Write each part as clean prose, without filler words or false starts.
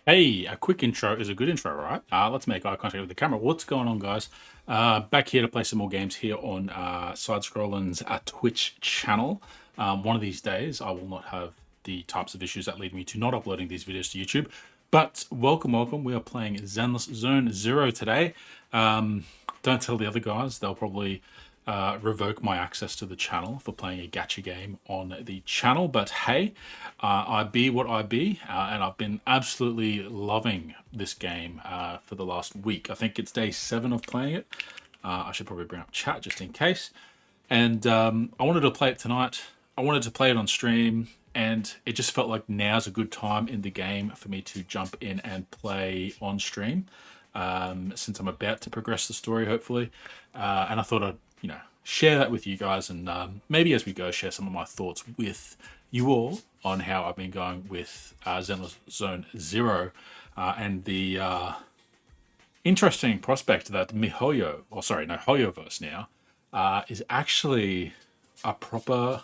Hey, a quick intro is a good intro, right? Let's make eye contact with the camera. What's going on, guys? Back here to play some more games here on Sidescrollin's Twitch channel. One of these days, I will not have the types of issues that lead me to not uploading these videos to YouTube. But welcome, welcome. We are playing Zenless Zone Zero today. Don't tell the other guys. They'll probably revoke my access to the channel for playing a gacha game on the channel. But hey, I be what I be, and I've been absolutely loving this game for the last week. I think it's day 7 of playing it. I should probably bring up chat just in case. And I wanted to play it tonight. I wanted to play it on stream, and it just felt like now's a good time in the game for me to jump in and play on stream, since I'm about to progress the story, hopefully. And I thought I'd share that with you guys, and maybe as we go, share some of my thoughts with you all on how I've been going with Zenless Zone Zero, and the interesting prospect that Hoyoverse now is actually a proper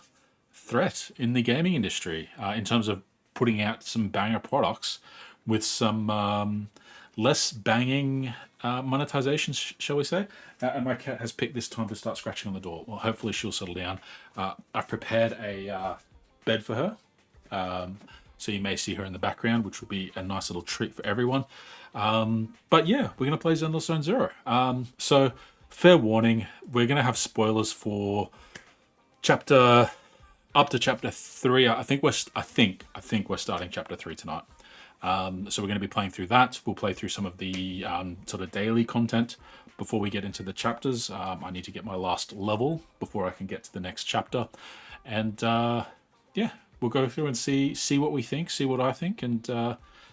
threat in the gaming industry in terms of putting out some banger products with some less banging monetization, shall we say. And my cat has picked this time to start scratching on the door. Well, hopefully she'll settle down. I've prepared a bed for her, so you may see her in the background, which will be a nice little treat for everyone. But yeah, we're going to play Zenless Zone Zero. So fair warning, we're going to have spoilers for up to chapter 3. I think we're starting chapter 3 tonight. So we're going to be playing through that. We'll play through some of the sort of daily content before we get into the chapters. I need to get my last level before I can get to the next chapter. And yeah, we'll go through and see what we think, see what I think, and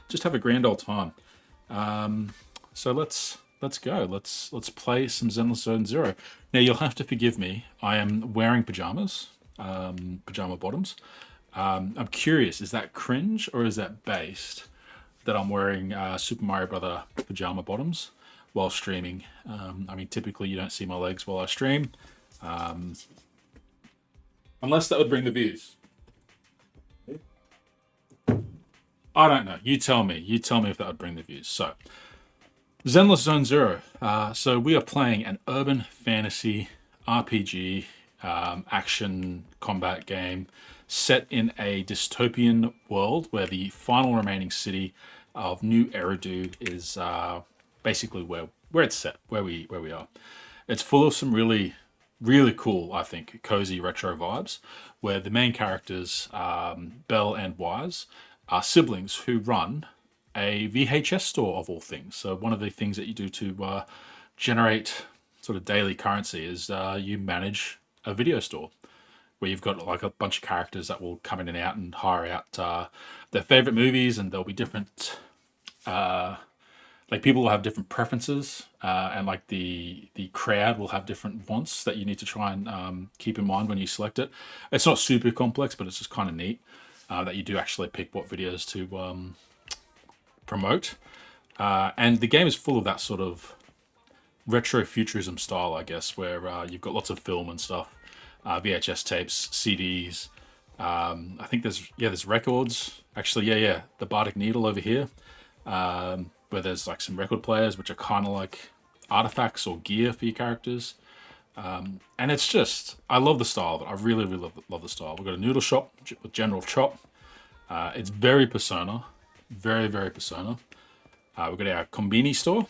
just have a grand old time. So let's go. Let's play some Zenless Zone Zero. Now you'll have to forgive me. I am wearing pajamas, pajama bottoms. I'm curious, is that cringe or is that based that I'm wearing Super Mario Brother pajama bottoms while streaming? I mean, typically you don't see my legs while I stream, unless that would bring the views. I don't know. You tell me. You tell me if that would bring the views. So, Zenless Zone Zero. So we are playing an urban fantasy RPG action combat game set in a dystopian world where the final remaining city of New Eridu is basically where it's set, where we are. It's full of some really, really cool, I think, cozy retro vibes, where the main characters, Belle and Wise, are siblings who run a VHS store of all things. So one of the things that you do to generate sort of daily currency is you manage a video store where you've got like a bunch of characters that will come in and out and hire out their favorite movies, and there'll be different like people will have different preferences, and like the crowd will have different wants that you need to try and keep in mind when you select it. It's not super complex, but it's just kind of neat that you do actually pick what videos to promote. And the game is full of that sort of retro futurism style, I guess, where you've got lots of film and stuff, VHS tapes, CDs. I think there's records. Actually, the Bardic Needle over here, where there's like some record players, which are kind of like artifacts or gear for your characters. And it's just, I love the style of it. I really, really love the style. We've got a noodle shop with General Chop. It's very Persona. Very, very Persona. We've got our Konbini store,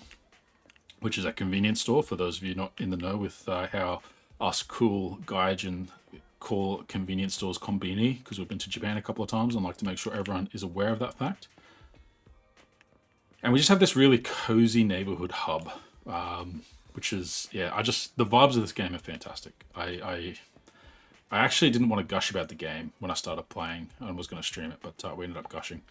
which is a convenience store for those of you not in the know with how us cool Gaijin call convenience stores Konbini, because we've been to Japan a couple of times and like to make sure everyone is aware of that fact. And we just have this really cozy neighborhood hub, which is, the vibes of this game are fantastic. I actually didn't want to gush about the game when I started playing and was going to stream it, but we ended up gushing.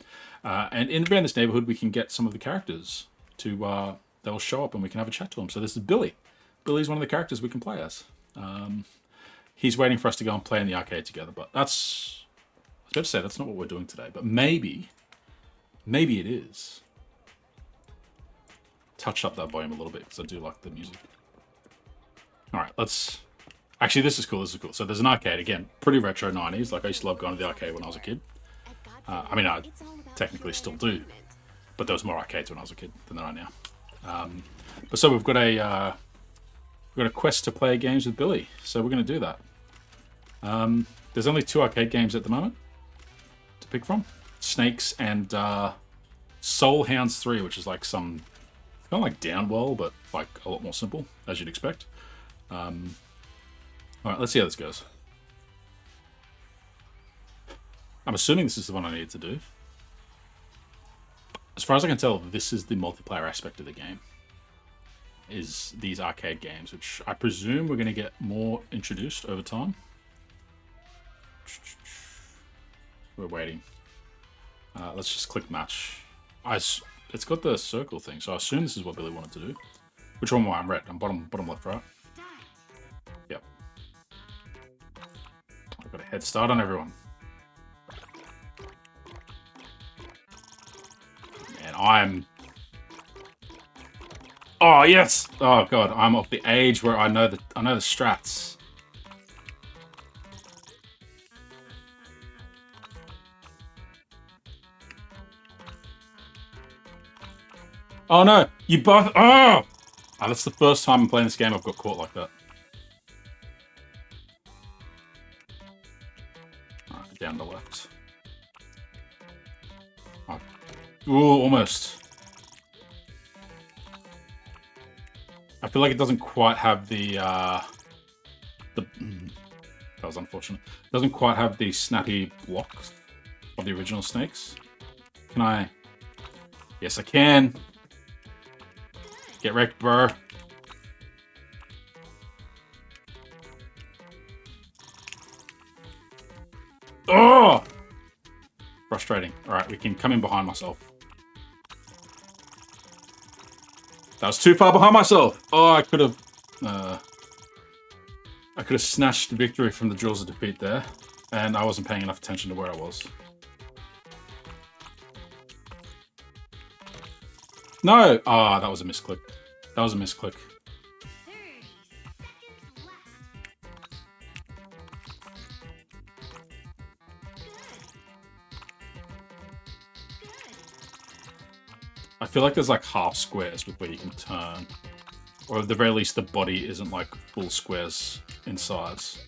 And around this neighborhood, we can get some of the characters to, they'll show up and we can have a chat to them. So this is Billy. Billy's one of the characters we can play as. He's waiting for us to go and play in the arcade together, but I was about to say, that's not what we're doing today, but maybe it is. Touch up that volume a little bit because I do like the music. All right, let's... Actually, this is cool. So there's an arcade, again, pretty retro 90s. Like, I used to love going to the arcade when I was a kid. technically still do. But there was more arcades when I was a kid than there are now. But so we've got a quest to play games with Billy, so we're going to do that. There's only 2 arcade games at the moment to pick from: Snakes and Soul Hounds 3, which is like some kind of like Downwell, but like a lot more simple, as you'd expect. All right, let's see how this goes. I'm assuming this is the one I need to do. As far as I can tell, this is the multiplayer aspect of the game. Is these arcade games, which I presume we're going to get more introduced over time. We're waiting. Let's just click match. It's got the circle thing, so I assume this is what Billy wanted to do. Which one am I? I'm red. I'm bottom left, right? Yep. I've got a head start on everyone. And I'm... Oh, yes! Oh, God. I'm of the age where I know the strats. Oh, no! You both... Oh! That's the first time I'm playing this game I've got caught like that. Alright, down the left. Oh. Ooh, almost. I feel like it doesn't quite have the that was unfortunate. It doesn't quite have the snappy blocks of the original Snakes. Can I? Yes, I can. Get wrecked, bro. Oh! Frustrating. Alright, we can come in behind myself. That was too far behind myself. Oh, I could have snatched victory from the jaws of defeat there, and I wasn't paying enough attention to where I was. No! Ah, oh, that was a misclick. That was a misclick. I feel like there's like half squares with where you can turn. Or at the very least, the body isn't like full squares in size.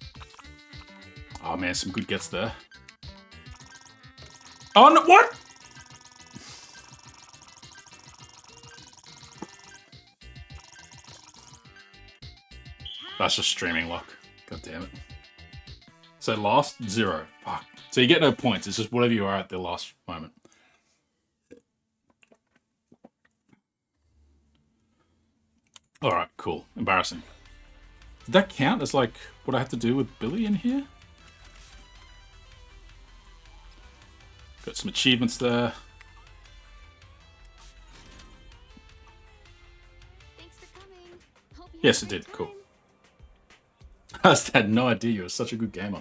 Oh man, some good gets there. Oh no, what? That's just streaming luck. God damn it. So last, 0. Fuck. So you get no points, it's just whatever you are at the last moment. Alright, cool. Embarrassing. Did that count as like what I have to do with Billy in here? Got some achievements there. Thanks for coming. Hope you Yes, it did. Cool. I just had no idea you were such a good gamer.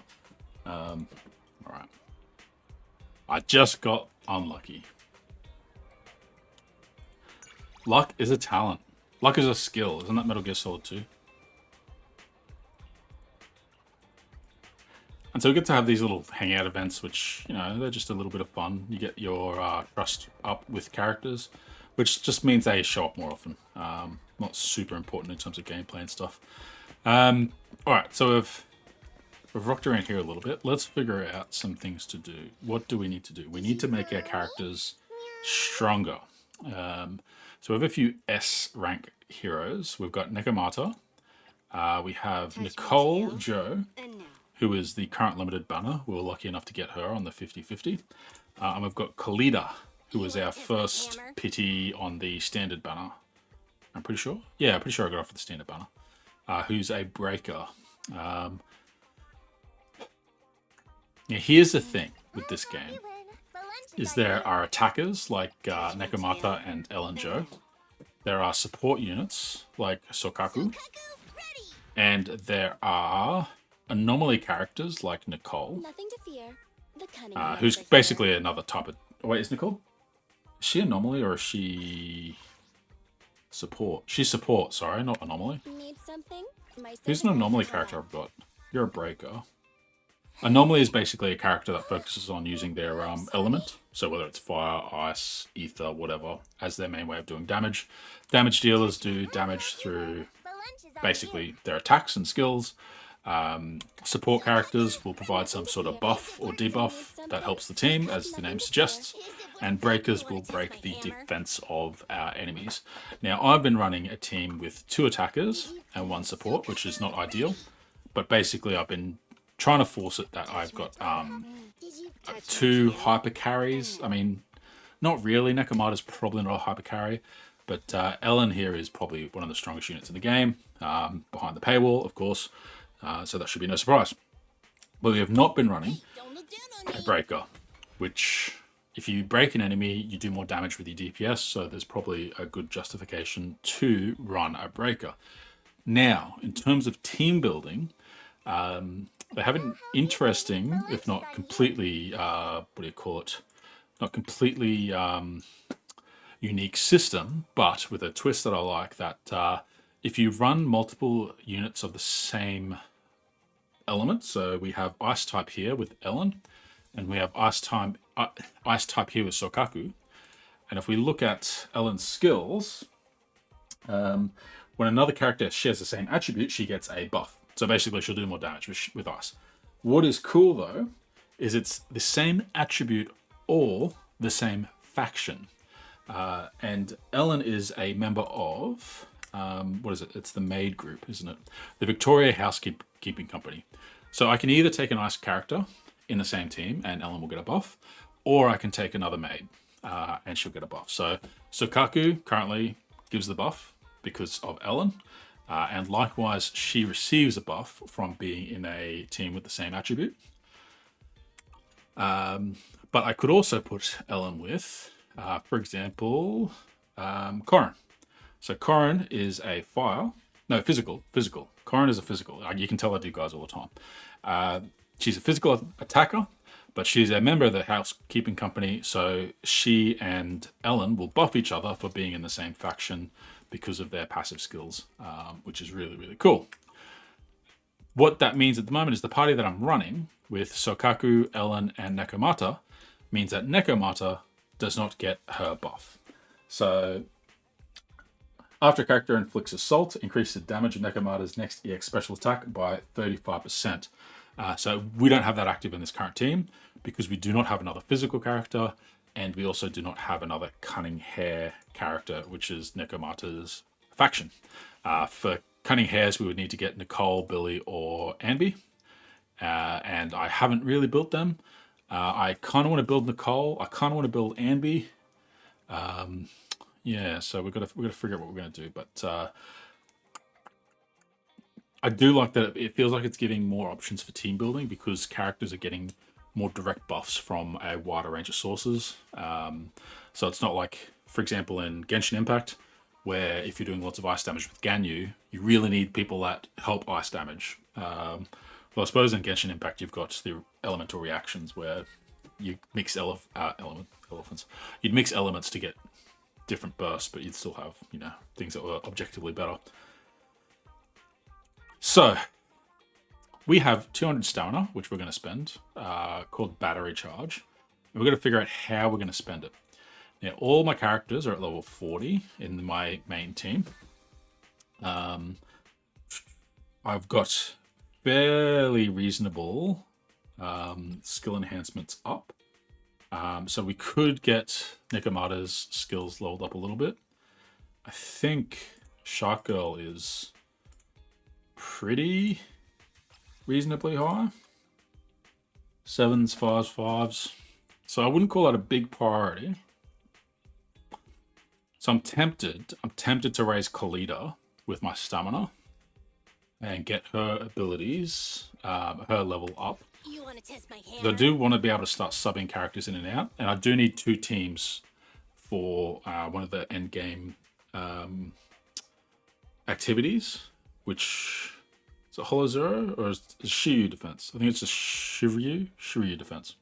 Alright. I just got unlucky. Luck is a talent. Luck is a skill. Isn't that Metal Gear Solid 2? And so we get to have these little hangout events, which, you know, they're just a little bit of fun. You get your trust up with characters, which just means they show up more often. Not super important in terms of gameplay and stuff. Alright, so we've rocked around here a little bit. Let's figure out some things to do. What do we need to do? We need to make our characters stronger. So we have a few S rank heroes. We've got Nekomata. We have Nicole Joe, who is the current limited banner. We were lucky enough to get her on the 50-50. And we've got Khalida, who was our first pity on the standard banner. I'm pretty sure. Yeah, I'm pretty sure I got off for the standard banner. Who's a breaker. Yeah, here's the thing with this game. Is there are attackers like Nekomata and Ellen Joe. There are support units like Sokaku. And there are anomaly characters like Nicole. Nothing to fear. Who's basically another type of... Oh, wait, is Nicole? Is she anomaly or is she support? She's support, sorry, not anomaly. Need something? Who's an anomaly character I've got? You're a breaker. Anomaly is basically a character that focuses on using their element. So whether it's fire, ice, ether, whatever, as their main way of doing damage. Damage dealers do damage through basically their attacks and skills. Support characters will provide some sort of buff or debuff that helps the team, as the name suggests. And breakers will break the defense of our enemies. Now, I've been running a team with 2 attackers and 1 support, which is not ideal. But basically, I've been trying to force it that I've got 2 hyper carries. I mean, not really. Nekomata's probably not a hyper carry. But Ellen here is probably one of the strongest units in the game, behind the paywall, of course. So that should be no surprise. But we have not been running a breaker, which if you break an enemy, you do more damage with your DPS. So there's probably a good justification to run a breaker. Now, in terms of team building, they have an interesting, if not completely, not completely unique system, but with a twist that I like, that if you run multiple units of the same element, so we have ice type here with Ellen, and we have ice type here with Sokaku, and if we look at Ellen's skills, when another character shares the same attribute, she gets a buff. So basically she'll do more damage with ice. What is cool though, is it's the same attribute or the same faction. And Ellen is a member of, what is it? It's the Maid Group, isn't it? The Victoria Housekeeping Company. So I can either take an ice character in the same team and Ellen will get a buff, or I can take another maid and she'll get a buff. So Sokaku currently gives the buff because of Ellen. And likewise, she receives a buff from being in a team with the same attribute. But I could also put Ellen with, for example, Corrin. So Corrin is a physical. Corrin is a physical. You can tell I do guys all the time. She's a physical attacker, but she's a member of the housekeeping company. So she and Ellen will buff each other for being in the same faction because of their passive skills, which is really, really cool. What that means at the moment is the party that I'm running with Sokaku, Ellen, and Nekomata means that Nekomata does not get her buff. So after a character inflicts assault, increases the damage of Nekomata's next EX special attack by 35%. So we don't have that active in this current team because we do not have another physical character, and we also do not have another Cunning Hair character, which is Nekomata's faction. For Cunning Hairs, we would need to get Nicole, Billy, or Anby. And I haven't really built them. I kind of want to build Nicole. I kind of want to build Anby. Yeah, so we've got to figure out what we're going to do. But I do like that it feels like it's giving more options for team building because characters are getting more direct buffs from a wider range of sources. So it's not like, for example, in Genshin Impact, where if you're doing lots of ice damage with Ganyu, you really need people that help ice damage. Well, I suppose in Genshin Impact, you've got the elemental reactions where you mix elephants. You'd mix elements to get different bursts, but you'd still have, things that were objectively better. So we have 200 stamina, which we're going to spend, called Battery Charge. And we're going to figure out how we're going to spend it. Now, all my characters are at level 40 in my main team. I've got fairly reasonable skill enhancements up. So we could get Nekomata's skills leveled up a little bit. I think Shark Girl is pretty reasonably high. 7s, 5s, 5s. So I wouldn't call that a big priority. So I'm tempted to raise Kalita with my stamina and get her abilities, her level up. You want to test my I hammer? do want to be able to start subbing characters in and out, and I do need 2 teams for one of the end game activities, which is it Hollow Zero or is it Shiryu Defense? I think it's just Shiryu Defense.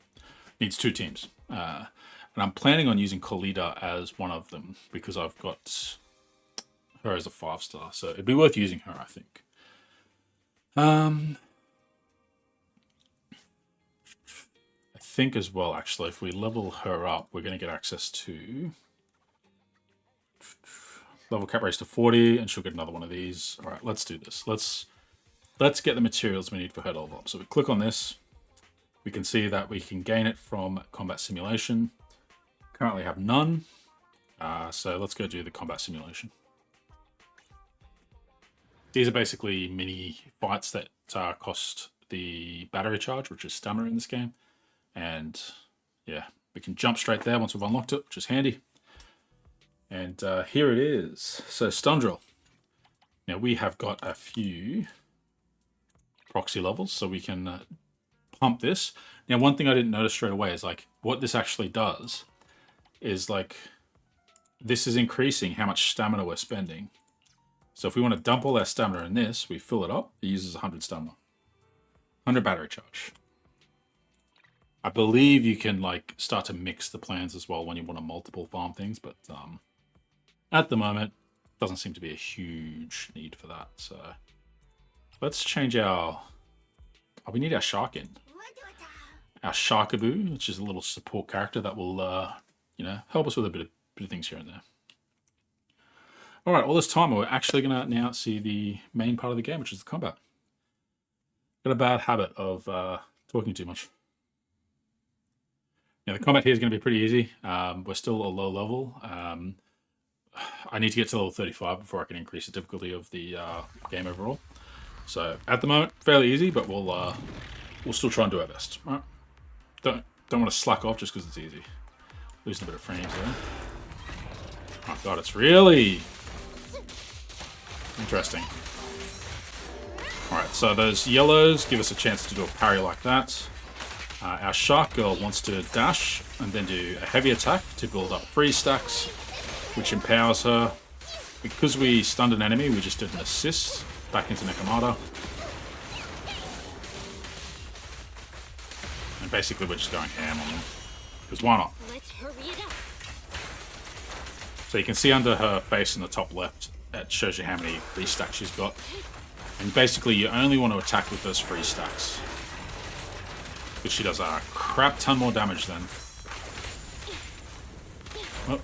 Needs 2 teams. And I'm planning on using Kalita as one of them because I've got her as a 5-star. So it'd be worth using her, I think. think as well, actually, if we level her up, we're going to get access to level cap raise to 40, and she'll get another one of these. All right, let's do this. Let's get the materials we need for her to level up. So we click on this. We can see that we can gain it from combat simulation. Currently have none. So let's go do the combat simulation. These are basically mini fights that cost the battery charge, which is stamina in this game. And yeah, we can jump straight there once we've unlocked it, which is handy. And here it is. So stun drill. Now we have got a few proxy levels, so we can pump this. Now one thing I didn't notice straight away is like what this actually does is like this is increasing how much stamina we're spending. So if we want to dump all our stamina in this, we fill it up. It uses 100 stamina, 100 battery charge. I believe you can like start to mix the plans as well when you want to multiple farm things, but at the moment doesn't seem to be a huge need for that. So let's change our. Oh, we need our shark in. Our Sharkaboo, which is a little support character that will, you know, help us with a bit of things here and there. All right, all this time we're actually going to now see the main part of the game, which is the combat. Got a bad habit of talking too much. Now the combat here is going to be pretty easy. We're still a low level. I need to get to level 35 before I can increase the difficulty of the game overall. So at the moment, fairly easy, but we'll still try and do our best. All right. Don't want to slack off just because it's easy. Losing a bit of frames there. Oh god, it's really interesting. Alright, so those yellows give us a chance to do a parry like that. Our shark girl wants to dash and then do a heavy attack to build up freeze stacks, which empowers her. Because we stunned an enemy, we just did an assist back into Nekomata. And basically we're just going ham on them. Because why not? Let's hurry it up. So you can see under her face in the top left, it shows you how many free stacks she's got. And basically you only want to attack with those free stacks. Because she does a crap ton more damage then. Oh.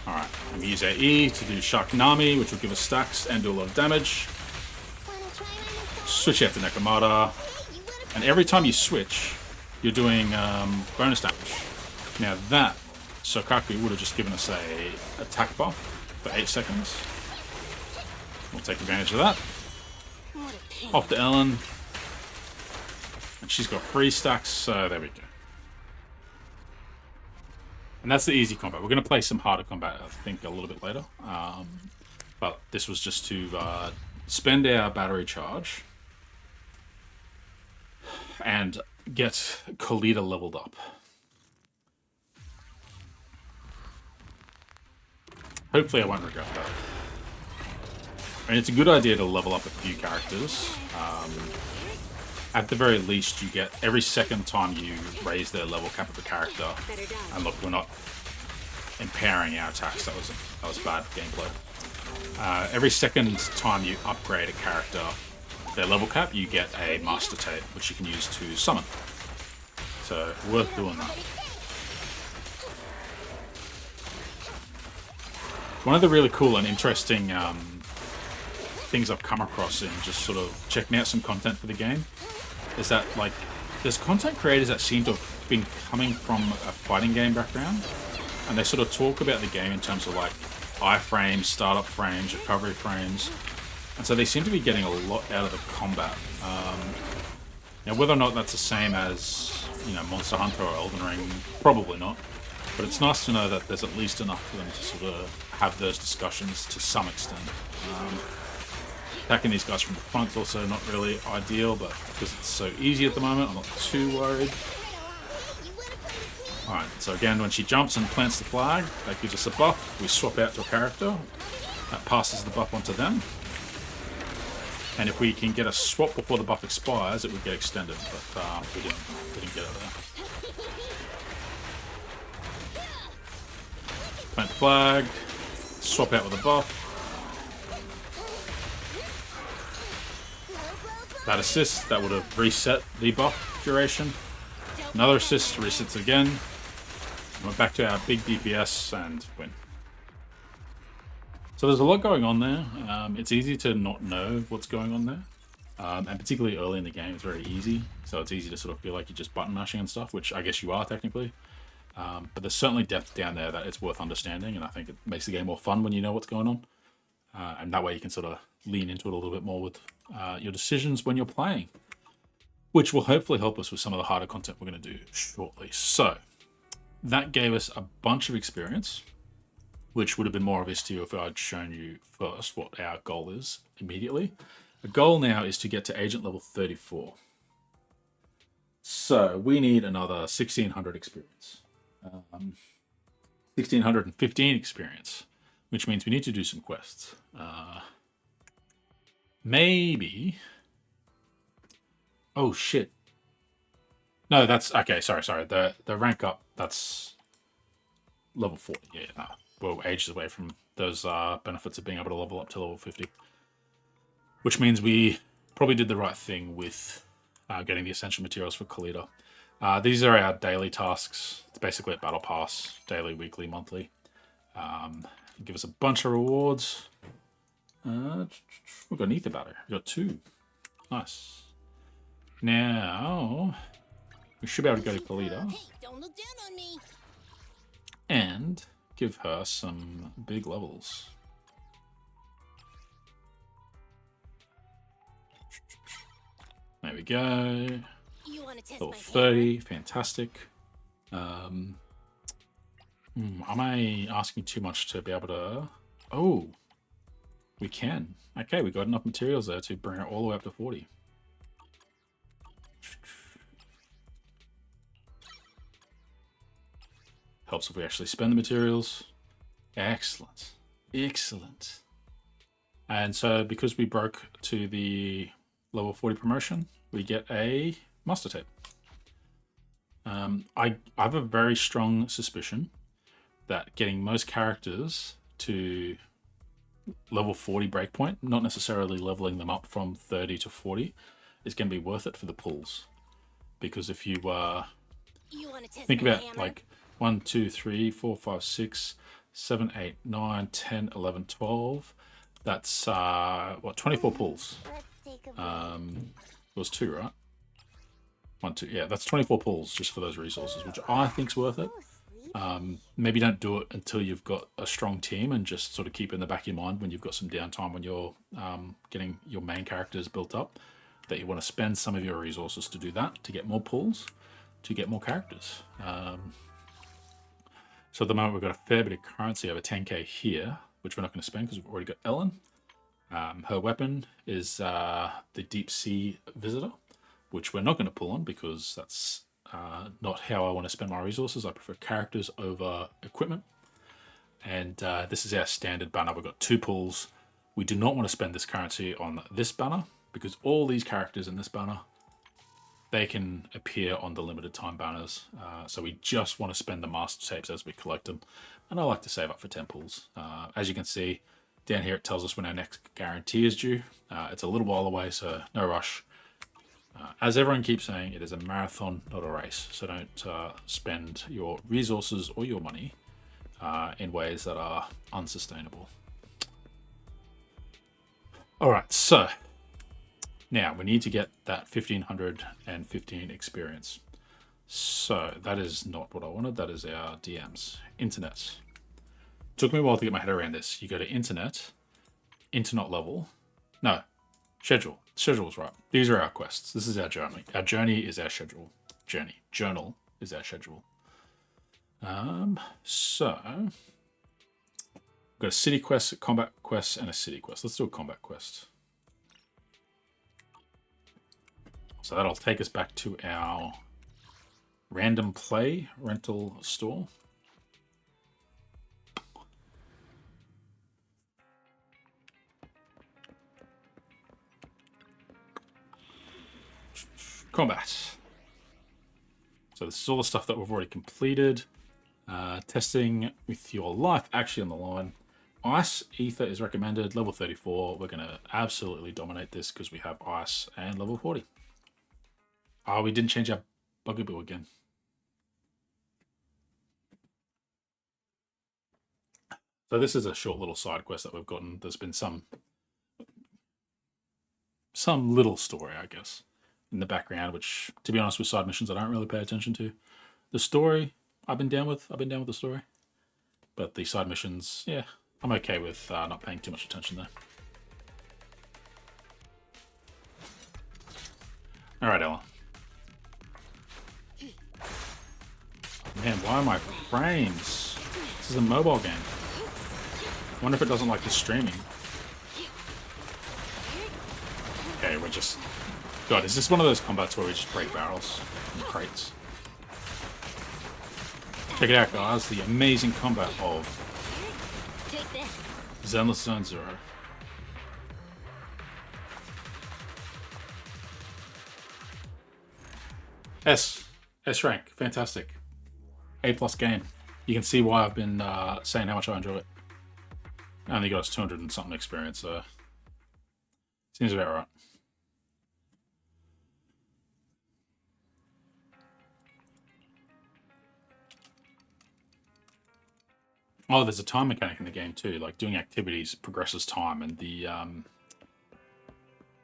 Alright, and we use our E to do Sharknami, which will give us stacks and do a lot of damage. Switch out to Nekomata. And every time you switch, you're doing bonus damage. Now that Sokaku would have just given us a attack buff for 8 seconds. We'll take advantage of that. Off to Ellen. And she's got 3 stacks, so there we go. And that's the easy combat. We're going to play some harder combat, I think, a little bit later. But this was just to spend our battery charge and get Khalida leveled up. Hopefully I won't regret that. I mean, it's a good idea to level up a few characters. At the very least, you get every second time you raise the level cap of a character. And look, we're not empowering our attacks. That was bad gameplay. Every second time you upgrade a character, their level cap, you get a master tape, which you can use to summon. So worth doing that. One of the really cool and interesting things I've come across in just sort of checking out some content for the game is that, like, there's content creators that seem to have been coming from a fighting game background, and they sort of talk about the game in terms of like iframes, startup frames, recovery frames, and so they seem to be getting a lot out of the combat. Now, whether or not that's the same as, you know, Monster Hunter or Elden Ring, probably not. But it's nice to know that there's at least enough for them to sort of have those discussions to some extent. Attacking these guys from the front is also not really ideal, but because it's so easy at the moment, I'm not too worried. Alright, so again, when she jumps and plants the flag, that gives us a buff. We swap out to a character. That passes the buff onto them. And if we can get a swap before the buff expires, it would get extended, but we didn't get it there. Plant the flag, swap out with a buff. That assist, that would have reset the buff duration. Another assist, resets again. We're back to our big DPS and win. So there's a lot going on there. It's easy to not know what's going on there. And particularly early in the game, it's very easy. So it's easy to sort of feel like you're just button mashing and stuff, which I guess you are technically. But there's certainly depth down there that it's worth understanding, and I think it makes the game more fun when you know what's going on. And that way you can sort of lean into it a little bit more with your decisions when you're playing, which will hopefully help us with some of the harder content we're going to do shortly. So that gave us a bunch of experience, which would have been more obvious to you if I'd shown you first what our goal is immediately. The goal now is to get to agent level 34. So we need another 1600 experience. 1615 experience, which means we need to do some quests. Maybe. Oh shit. No, that's okay. Sorry. The rank up, that's level 40. Yeah, no. We're ages away from those benefits of being able to level up to level 50. Which means we probably did the right thing with getting the essential materials for Kalita. These are our daily tasks. It's basically a battle pass, daily, weekly, monthly. Give us a bunch of rewards. We've got an ether battery. We've got 2. Nice. Now, we should be able to go to Kalita. Hey, don't look down on me. And give her some big levels. There we go. You want to test Level my 30, fantastic. Am I asking too much to be able to... Oh, we can. Okay, we got enough materials there to bring it all the way up to 40. Helps if we actually spend the materials. Excellent. Excellent. And so because we broke to the level 40 promotion, we get a master tape. I have a very strong suspicion that getting most characters to level 40 breakpoint, not necessarily leveling them up from 30 to 40, is going to be worth it for the pulls. Because if you think about like 1, 2, 3, 4, 5, 6, 7, 8, 9, 10, 11, 12, that's what, 24 pulls. It was 2, right? 1, 2, yeah, that's 24 pulls just for those resources, which I think's worth it. Maybe don't do it until you've got a strong team, and just sort of keep in the back of your mind when you've got some downtime when you're getting your main characters built up, that you want to spend some of your resources to do that, to get more pulls, to get more characters. So at the moment we've got a fair bit of currency, over 10k here, which we're not going to spend because we've already got Ellen. Her weapon is the Deep Sea Visitor, which we're not going to pull on because that's not how I want to spend my resources. I prefer characters over equipment. And this is our standard banner. We've got 2 pulls. We do not want to spend this currency on this banner because all these characters in this banner, they can appear on the limited time banners. So we just want to spend the master tapes as we collect them. And I like to save up for 10 pulls. As you can see, down here it tells us when our next guarantee is due. It's a little while away, so no rush. As everyone keeps saying, it is a marathon, not a race. So don't spend your resources or your money in ways that are unsustainable. All right, so now we need to get that 1515 experience. So that is not what I wanted. That is our DMs. Internet. Took me a while to get my head around this. You go to internet level. No, schedule. Schedule's right. These are our quests. This is our journey. Our journey is our schedule. Journal is our schedule. So we've got a city quest, a combat quest, and a city quest. Let's do a combat quest. So that'll take us back to our random play rental store. Combat. So this is all the stuff that we've already completed. Testing with your life actually on the line. Ice Ether is recommended. Level 34. We're going to absolutely dominate this because we have Ice and level 40. Oh, we didn't change our Bugaboo again. So this is a short little side quest that we've gotten. There's been some little story, I guess, in the background, which, to be honest, with side missions, I don't really pay attention to. The story, I've been down with the story. But the side missions, yeah, I'm okay with not paying too much attention there. All right, Ella. Man, why are my frames? This is a mobile game. I wonder if it doesn't like the streaming. Okay, we're just... God, is this one of those combats where we just break barrels and crates? Check it out, guys. The amazing combat of Zenless Zone Zero. S rank, fantastic. A+ game. You can see why I've been saying how much I enjoy it. I only got us 200 and something experience, so seems about right. Oh, there's a time mechanic in the game too. Like doing activities progresses time, and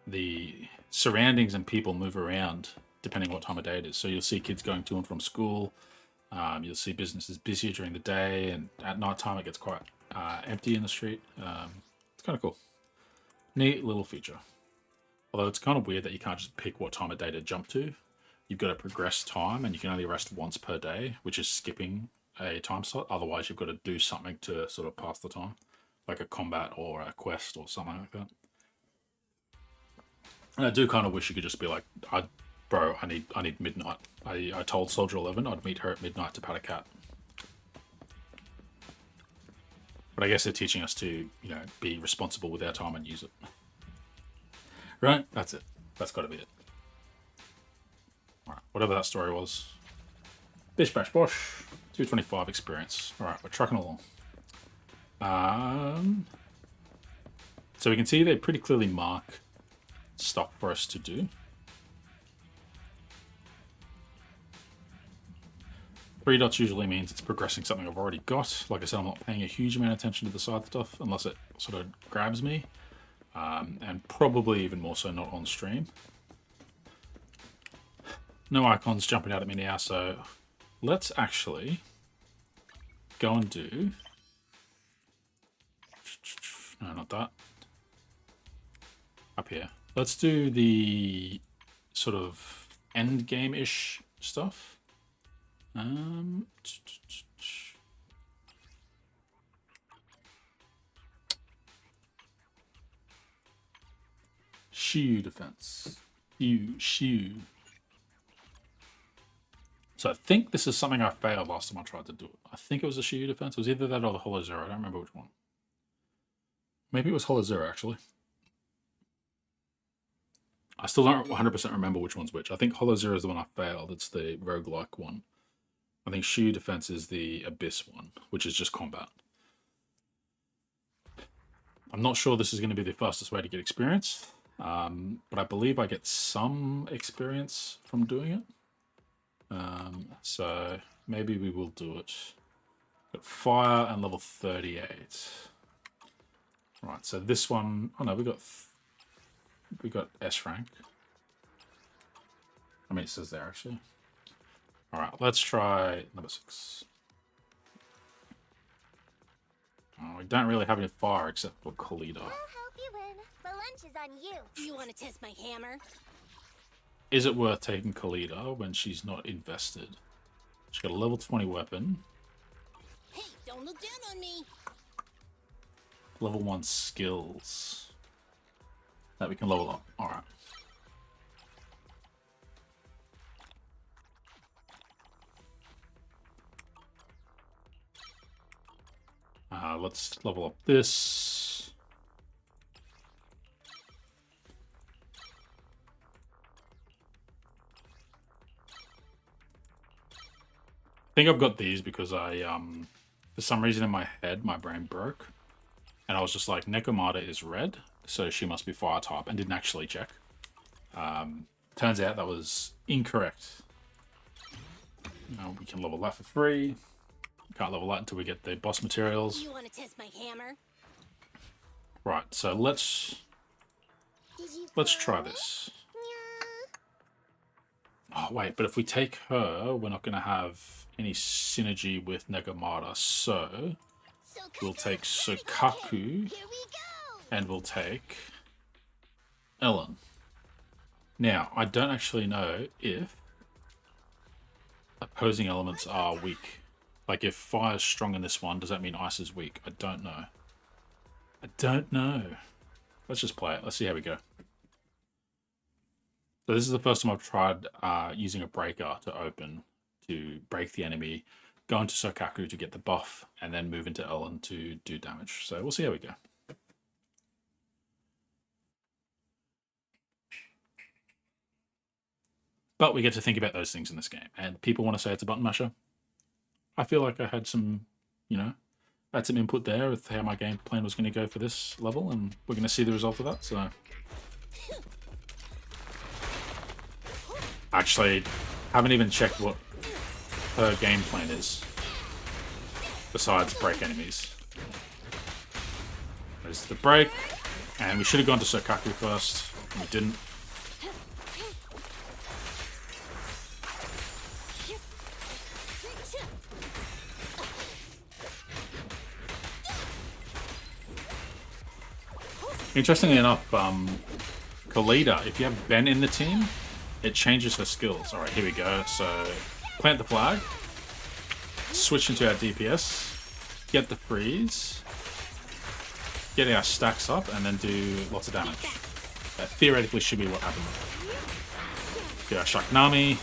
the surroundings and people move around depending what time of day it is. So you'll see kids going to and from school. You'll see businesses busier during the day, and at night time it gets quite empty in the street. It's kind of cool. Neat little feature. Although it's kind of weird that you can't just pick what time of day to jump to. You've got to progress time, and you can only rest once per day, which is skipping a time slot. Otherwise, you've got to do something to sort of pass the time, like a combat or a quest or something like that. And I do kind of wish you could just be like, bro, I need midnight. I told Soldier 11 I'd meet her at midnight to pat a cat. But I guess they're teaching us to, be responsible with our time and use it. Right? That's it. That's got to be it. Alright, whatever that story was. Bish bash bosh. 225 experience. Alright, we're trucking along. So we can see they pretty clearly mark stuff for us to do. 3 dots usually means it's progressing something I've already got. Like I said, I'm not paying a huge amount of attention to the side stuff unless it sort of grabs me. And probably even more so not on stream. No icons jumping out at me now, so let's actually go and do... No, not that. Up here. Let's do the sort of end game-ish stuff. Shoe defense. Shoe. So I think this is something I failed last time I tried to do it. I think it was a shoe defense. It was either that or the Hollow Zero. I don't remember which one. Maybe it was Hollow Zero, actually. I still don't 100% remember which one's which. I think Hollow Zero is the one I failed. It's the roguelike one. I think Shoe Defense is the Abyss one, which is just combat. I'm not sure this is going to be the fastest way to get experience, but I believe I get some experience from doing it. So maybe we will do it. Got fire and level 38. Right, so this one... Oh no, we got S rank. I mean, it says there, actually. Alright, let's try number 6. Oh, we don't really have any fire except for Khalida. I'll help you win. The lunch is on you. Do you want to test my hammer? Is it worth taking Khalida when she's not invested? She's got a level 20 weapon. Hey, don't look down on me. Level 1 skills. That we can level up. Alright. Let's level up this. I think I've got these because I, for some reason in my head, my brain broke. and I was just like, Nekomata is red, so she must be fire type, and didn't actually check. Turns out that was incorrect. Now we can level that for free. Can't level that until we get the boss materials. You want to test my hammer? Right, so let's try this. Oh wait, but if we take her, we're not going to have any synergy with Nekomata, so we'll take Sukaku, and we'll take Ellen. Now, I don't actually know if opposing elements are weak. Like, if fire's strong in this one, does that mean ice is weak? I don't know. I don't know. Let's just play it. Let's see how we go. So this is the first time I've tried using a breaker to open, to break the enemy, go into Sokaku to get the buff, and then move into Ellen to do damage. So we'll see how we go. But we get to think about those things in this game. And people want to say it's a button masher. I feel like I had some, I had some input there with how my game plan was going to go for this level, and we're going to see the result of that. So, actually, haven't even checked what her game plan is, besides break enemies. There's the break, and we should have gone to Sokaku first, and we didn't. Interestingly enough, Khalida, if you have Ben in the team, it changes her skills. Alright, here we go. So, plant the flag, switch into our DPS, get the freeze, get our stacks up, and then do lots of damage. That theoretically should be what happened. Get our Shaknami.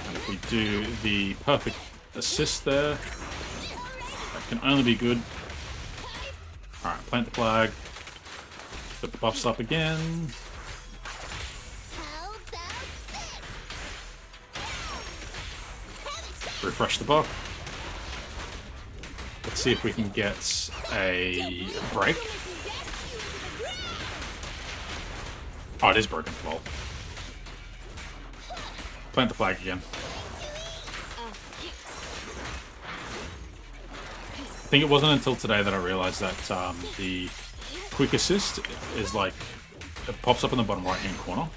And if we do the perfect assist there, that can only be good. Alright, plant the flag. Put the buffs up again. Refresh the buff. Let's see if we can get a break. Oh, it is broken. Well, plant the flag again. I think it wasn't until today that I realized that the quick assist is like, it pops up in the bottom right hand corner.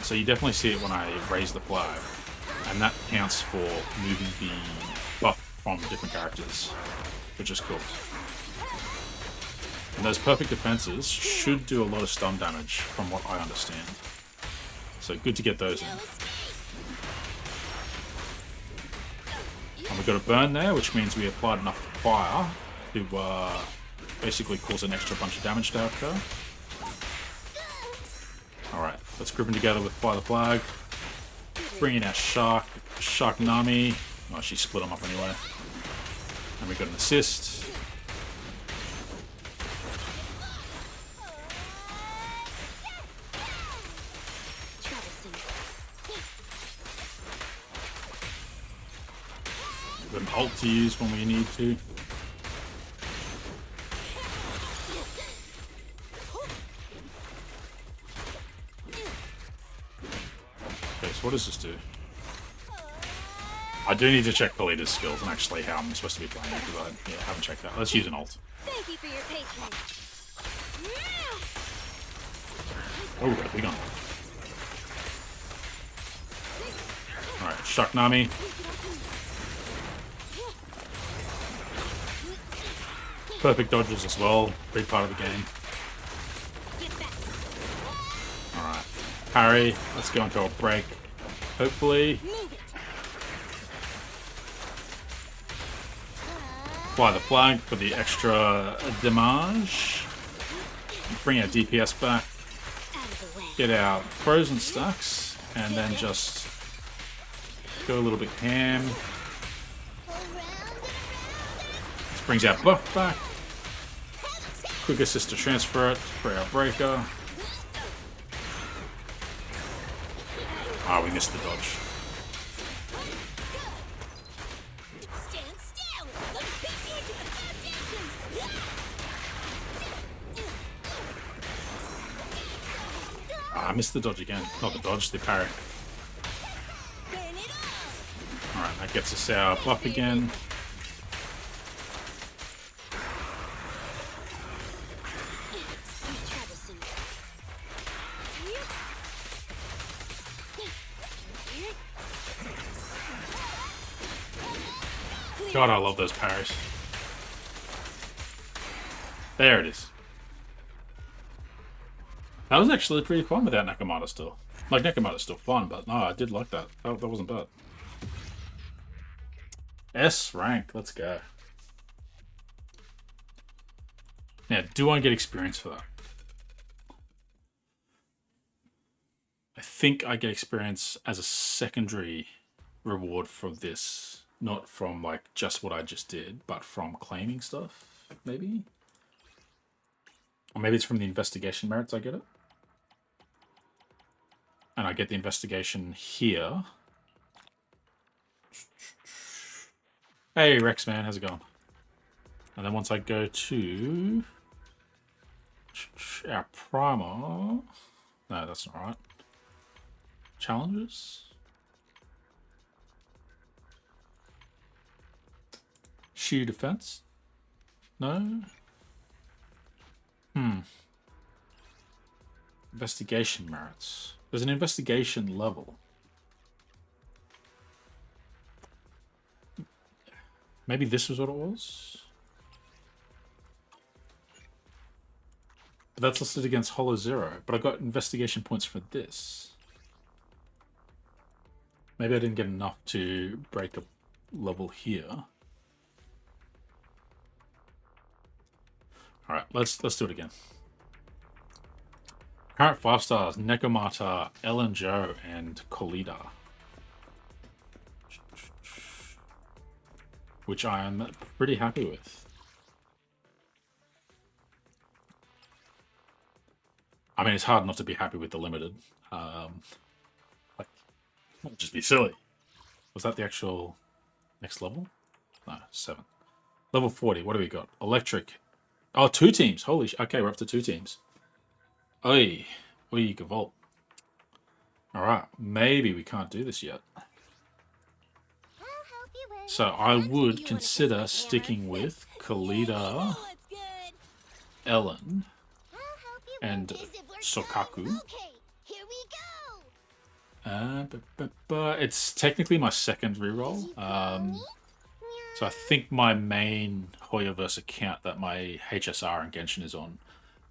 So you definitely see it when I raise the flag, and that counts for moving the buff from different characters, which is cool. And those perfect defenses should do a lot of stun damage from what I understand. So good to get those in. And we've got a burn there, which means we applied enough fire to basically cause an extra bunch of damage to occur. Alright, let's group them together with Fly the Flag. Bring in our Sharknami. Oh, she split them up anyway. And we got an assist. Got an ult to use when we need to. Okay, so what does this do? I do need to check Khalida's skills and actually how I'm supposed to be playing it, because I haven't checked that. Let's use an ult. Thank you for your patience. Oh, we got a big one. Alright, Shaknami. Perfect dodges as well. Big part of the game. Alright. Parry. Let's go into a break. Hopefully. Fly the flag for the extra damage. Bring our DPS back. Get our frozen stacks. And then just go a little bit ham. This brings our buff back. Quick assist to transfer it for our breaker. Ah, we missed the dodge. missed the dodge again. Not the dodge, the parry. Burn it all. Alright, that gets us our buff again. God, I love those parries. There it is. That was actually pretty fun without Nakamata still. Like, Nakamata's still fun, but no, I did like that. That wasn't bad. S rank, let's go. Now, do I get experience for that? I think I get experience as a secondary reward for this. Not from, like, just what I just did, but from claiming stuff, maybe? Or maybe it's from the investigation merits I get it. And I get the investigation here. Hey, Rex, man, how's it going? And then once I go to our primer... No, that's not right. Challenges? Sheer defense? No? Investigation merits. There's an investigation level. Maybe this was what it was? But that's listed against Hollow Zero. But I got investigation points for this. Maybe I didn't get enough to break a level here. Alright, let's do it again. Current 5 stars, Nekomata, Ellen Joe, and Colida. Which I am pretty happy with. I mean, it's hard not to be happy with the limited. Like, it'd just be silly. Was that the actual next level? No, 7. Level 40, what do we got? Electric. Oh, 2 teams. Holy sh... Okay, we're up to 2 teams. Oi. Oi, Gavolt. Alright, maybe we can't do this yet. So I would consider sticking with Kalida, Ellen, and Sokaku. But it's technically my second reroll. So I think my main Hoyoverse account that my HSR and Genshin is on,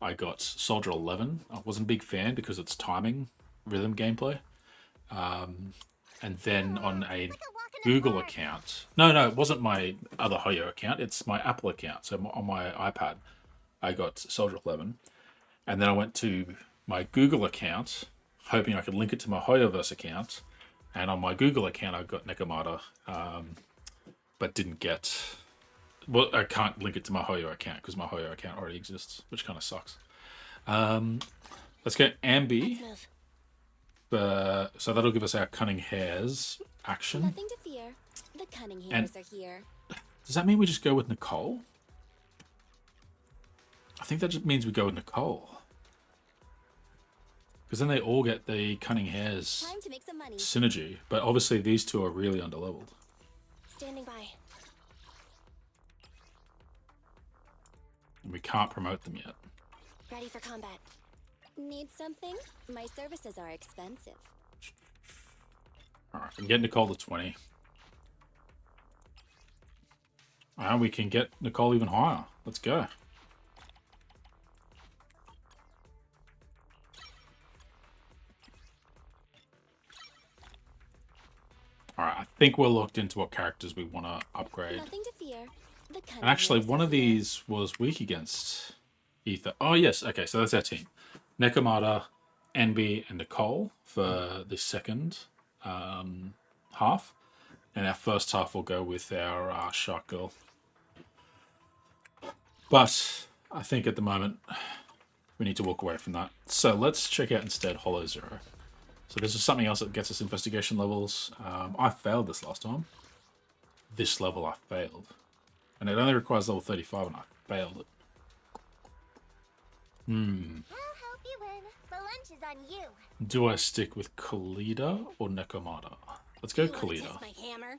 I got Soldier 11. I wasn't a big fan because it's timing, rhythm gameplay. And then on a Google account, no, it wasn't my other Hoyo account, it's my Apple account. So on my iPad, I got Soldier 11. And then I went to my Google account, hoping I could link it to my Hoyoverse account. And on my Google account, I got Nekomata, but didn't get... Well, I can't link it to my Hoyo account because my Hoyo account already exists, which kind of sucks. Let's get Ambi. So that'll give us our Cunning Hairs action. Nothing to fear. The Cunning Hairs are here. Does that mean we just go with Nicole? I think that just means we go with Nicole. Because then they all get the Cunning Hairs Time to make some money. synergy. But obviously these two are really underleveled. Standing by. And we can't promote them yet. Ready for combat. Need something? My services are expensive. Alright, we can get Nicole to 20. And we can get Nicole even higher. Let's go. Alright, I think we're locked into what characters we want to upgrade. Nothing to fear. The And actually, one of these was weak against Ether. Oh, yes. Okay, so that's our team. Nekomata, NB, and Nicole for the second half. And our first half will go with our Shark Girl. But I think at the moment, we need to walk away from that. So let's check out instead Hollow Zero. So this is something else that gets us investigation levels. I failed this last time. This level I failed. And it only requires level 35 and I failed it. I'll help you win. lunch is on you. Do I stick with Kalida or Nekomata? Let's go Kalida. My hammer.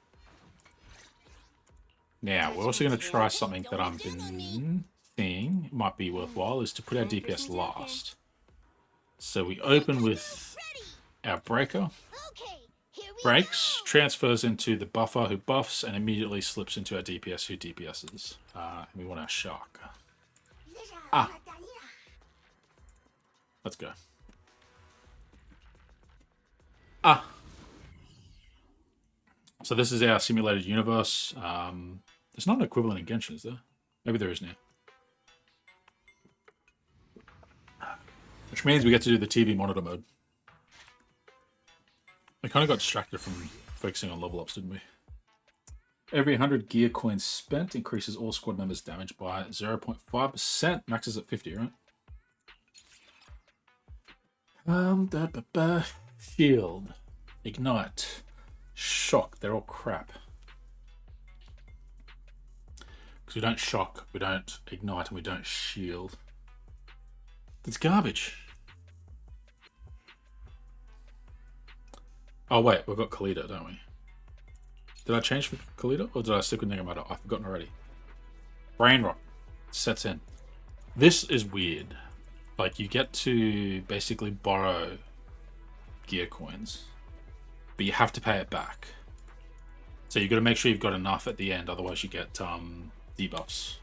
Now, we're also going to try something that I've been thinking might be worthwhile, is to put our DPS last. So we open with our Breaker. Breaks, transfers into the Buffer who buffs, and immediately slips into our DPS who DPSs. And we want our Shark. Let's go. So this is our simulated universe. There's not an equivalent in Genshin, is there? Maybe there is now. Which means we get to do the TV monitor mode. We kind of got distracted from focusing on level ups, didn't we? Every 100 gear coins spent increases all squad members' damage by 0.5%. Max is at 50, right? Shield. Ignite. Shock. They're all crap. Because we don't shock, we don't ignite, and we don't shield. That's garbage. Oh wait, we've got Kalida, don't we? Did I change for Kalida, or did I stick with Nekomata? I've forgotten already. Brain rot sets in. This is weird. Like, you get to basically borrow gear coins, but you have to pay it back. So you've got to make sure you've got enough at the end, otherwise you get debuffs.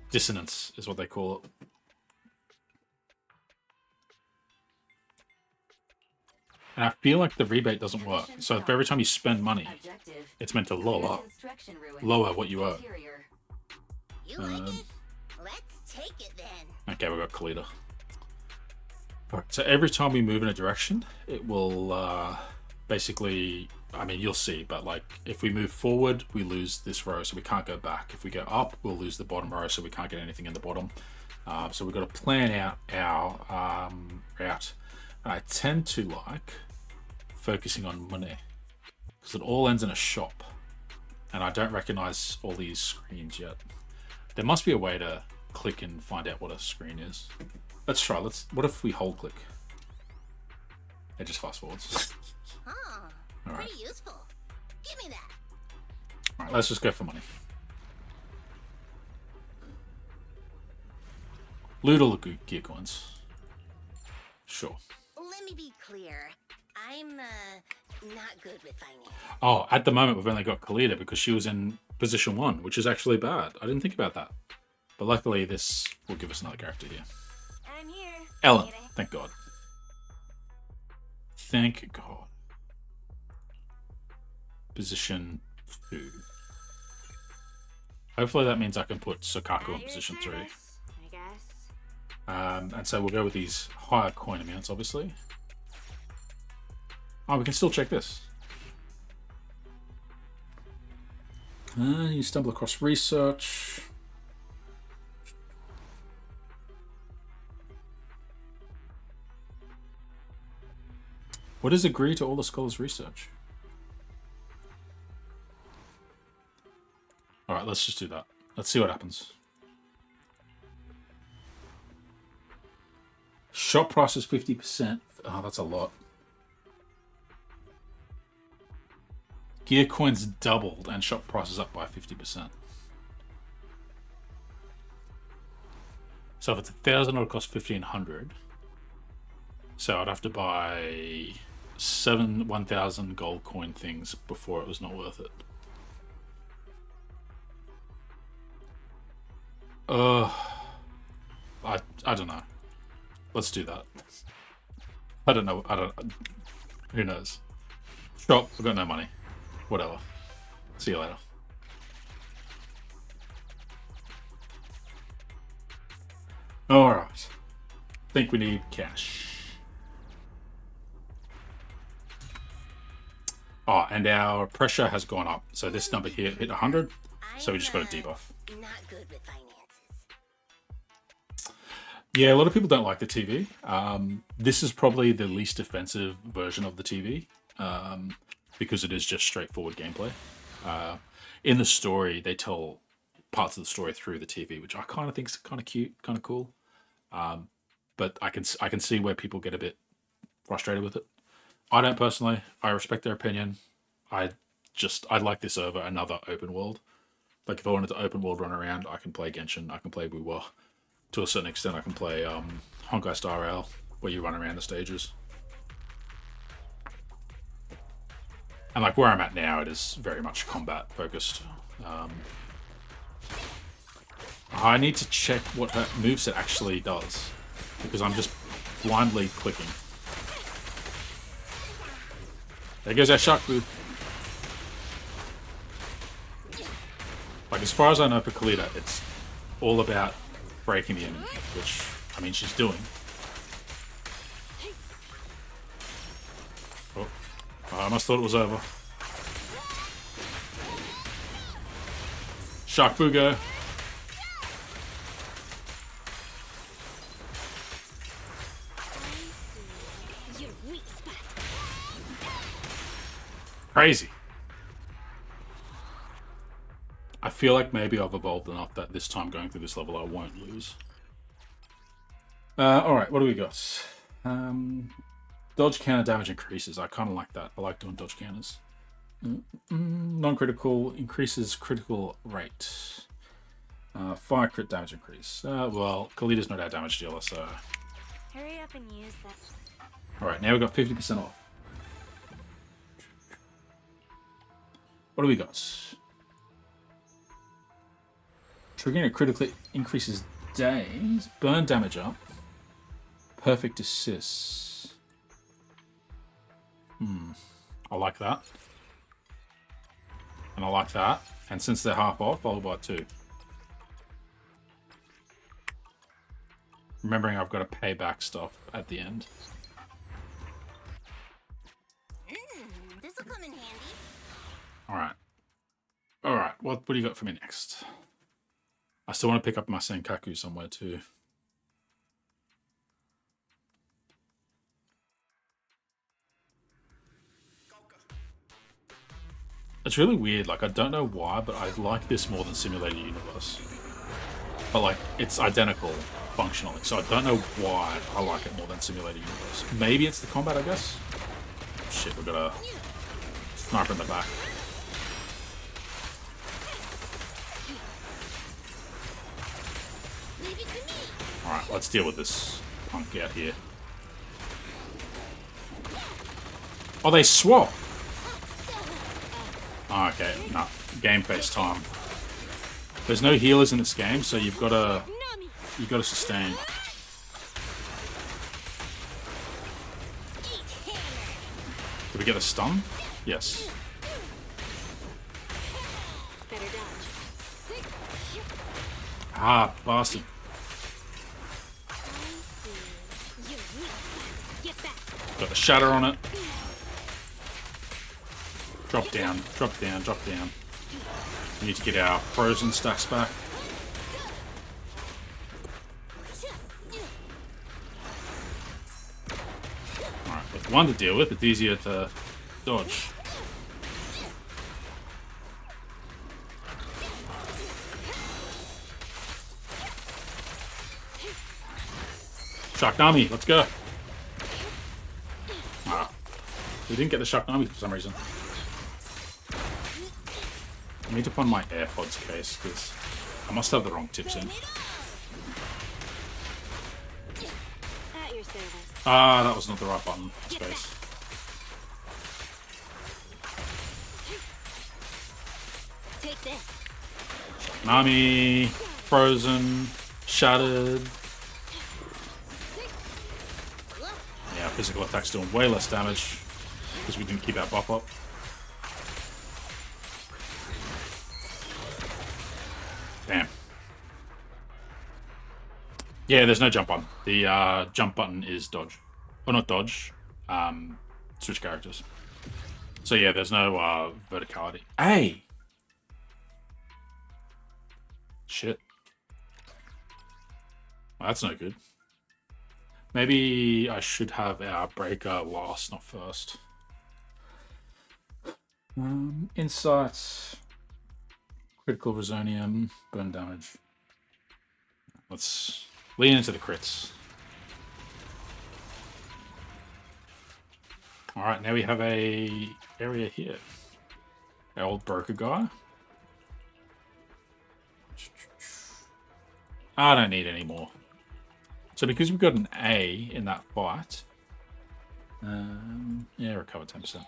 Dissonance is what they call it. And I feel like the rebate doesn't work. So for every time you spend money, it's meant to lower what you owe. Let's take it then. Okay, we've got Kalida. Alright, so every time we move in a direction, it will basically, I mean, you'll see, but like if we move forward, we lose this row, so we can't go back. If we go up, we'll lose the bottom row, so we can't get anything in the bottom. So we've got to plan out our route. And I tend to like focusing on money because it all ends in a shop, and I don't recognize all these screens yet. There must be a way to click and find out what a screen is. Let's try. What if we hold click? It just fast forwards. All right. Pretty useful. Give me that. All right, let's just go for money. Loot all the gear coins. Sure. Let me be clear. I'm not good with finance. Oh, at the moment we've only got Kalida because she was in position 1, which is actually bad. I didn't think about that. But luckily this will give us another character here. I'm here. Ellen, thank God. Thank God. Position 2. Hopefully that means I can put Sokaku in position 3. I guess. And so we'll go with these higher coin amounts, obviously. Oh, we can still check this. You stumble across research. What is agree to all the scholars' research? Alright, let's just do that. Let's see what happens. Shop price is 50%. Oh, that's a lot. Gear coins doubled and shop price is up by 50%. So if it's 1,000, it'll cost 1,500. So I'd have to buy 7 1,000 gold coin things before it was not worth it. I don't know. Let's do that. I don't know. Who knows? Shop. I've got no money. Whatever. See you later. Alright. Think we need cash. Oh, and our pressure has gone up. So this number here hit 100. So we just got a debuff. Not good with finances. Yeah, a lot of people don't like the TV. This is probably the least offensive version of the TV. Because it is just straightforward gameplay. In the story, they tell parts of the story through the TV, which I kind of think is kind of cute, kind of cool. but I can see where people get a bit frustrated with it. I don't personally. I respect their opinion. I'd like this over another open world. Like if I wanted to open world run around, I can play Genshin, I can play Wuwa. To a certain extent, I can play Honkai Star Rail, where you run around the stages. And like where I'm at now, it is very much combat focused. I need to check what her moveset actually does, because I'm just blindly clicking. There goes our Shark Boo. Like as far as I know for Kalita, it's all about breaking the enemy, which, I mean, she's doing. Oh, I must thought it was over. Shark Boo go. Crazy. I feel like maybe I've evolved enough that this time going through this level I won't lose. Alright, what do we got? Dodge counter damage increases. I kind of like that. I like doing dodge counters. Non-critical increases critical rate. Fire crit damage increase. Well, Kalita's not our damage dealer, so... Hurry up and use that. Alright, now we've got 50% off. What do we got? Triggering it critically increases days. Burn damage up. Perfect assist. I like that. And I like that. And since they're half off, I'll buy 2. Remembering I've got to pay back stuff at the end. This'll come in handy. Alright. Alright, what do you got for me next? I still want to pick up my Senkaku somewhere too. It's really weird, like I don't know why, but I like this more than Simulated Universe. But like, it's identical functionally, so I don't know why I like it more than Simulated Universe. Maybe it's the combat, I guess? Shit, we've got a sniper in the back. Alright, let's deal with this punk out here. Oh, they swap! Oh, okay, no. Game face time. There's no healers in this game, so you've got to sustain. Did we get a stun? Yes. Ah, bastard. Got the shatter on it. Drop down, drop down, drop down. We need to get our frozen stacks back. Alright, with one to deal with, it's easier to dodge. Shocknami, let's go. Ah, we didn't get the Shocknami for some reason. I need to find my AirPods case, because I must have the wrong tips in. At your service. Ah, that was not the right button. Space. Take this. Nami, frozen, shattered. Yeah, physical attack's doing way less damage because we didn't keep our buff up. Damn. Yeah, there's no jump button. The jump button is dodge. Or not dodge. Switch characters. So yeah, there's no verticality. Hey! Shit. Well, that's no good. Maybe I should have our breaker last, not first. Insights. Critical Resonium. Burn damage. Let's lean into the crits. All right, now we have a area here. Our old broker guy. I don't need any more. So because we've got an A in that fight, yeah, recover 10%.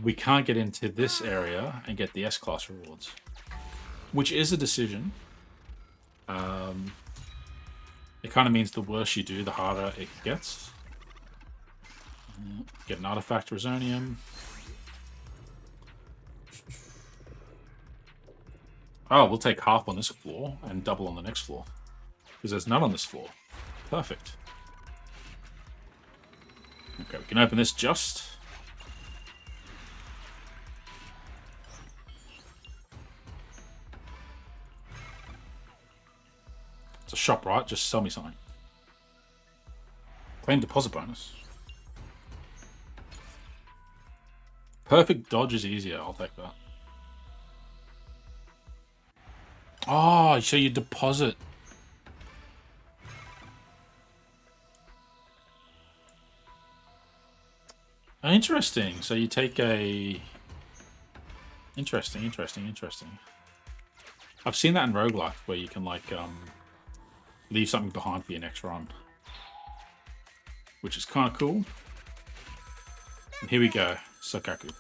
We can't get into this area and get the S-class rewards, which is a decision. It kind of means the worse you do, the harder it gets. Get an artifact resonium. Oh, we'll take half on this floor and double on the next floor. Because there's none on this floor. Perfect. Okay, we can open this just. It's a shop, right? Just sell me something. Claim deposit bonus. Perfect dodge is easier. I'll take that. Oh, so you deposit. Interesting. So you take a... Interesting. I've seen that in roguelike where you can, like, leave something behind for your next run. Which is kind of cool. And here we go. Sakaku.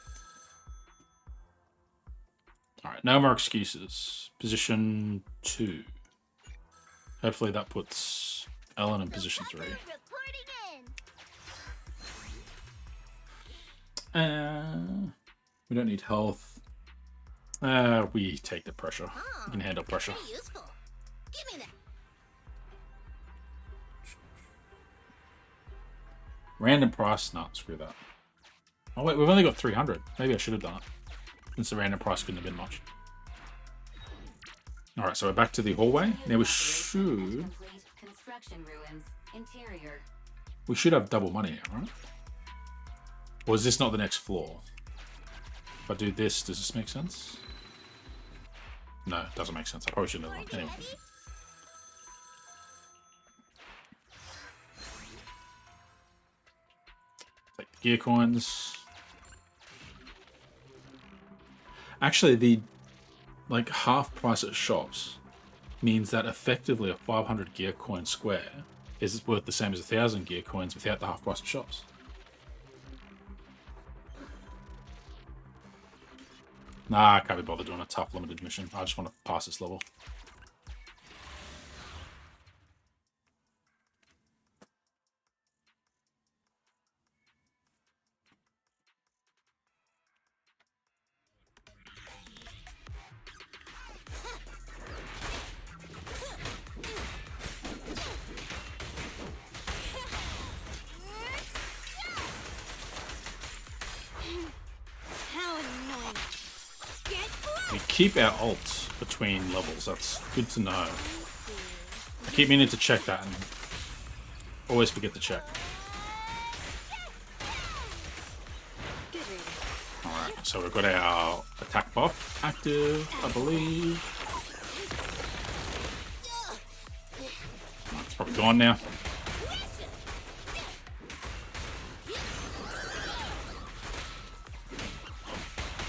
Alright, no more excuses. Position 2. Hopefully that puts Ellen in position 3. We don't need health. We take the pressure. We can handle pressure. Random price? No, screw that. Oh wait, we've only got 300. Maybe I should have done it. Since the random price couldn't have been much. Alright, so we're back to the hallway. Now we should... We should have double money now, right? Or is this not the next floor? If I do this, does this make sense? No, it doesn't make sense. I probably shouldn't have done it. Anyway. Take the gear coins. Actually, the like half price at shops means that effectively a 500 gear coin square is worth the same as 1,000 gear coins without the half price at shops. Nah, I can't be bothered doing a tough limited mission. I just want to pass this level. We keep our ults between levels. That's good to know. I keep meaning to check that and always forget to check. Alright, so we've got our attack buff active, I believe. It's probably gone now.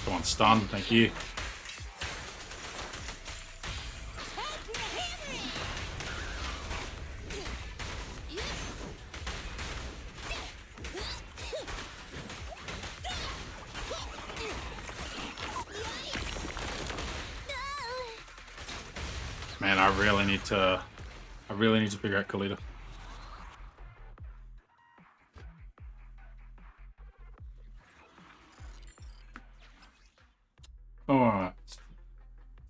Come on, stun, thank you. Man, I really need to figure out Kalita. Alright.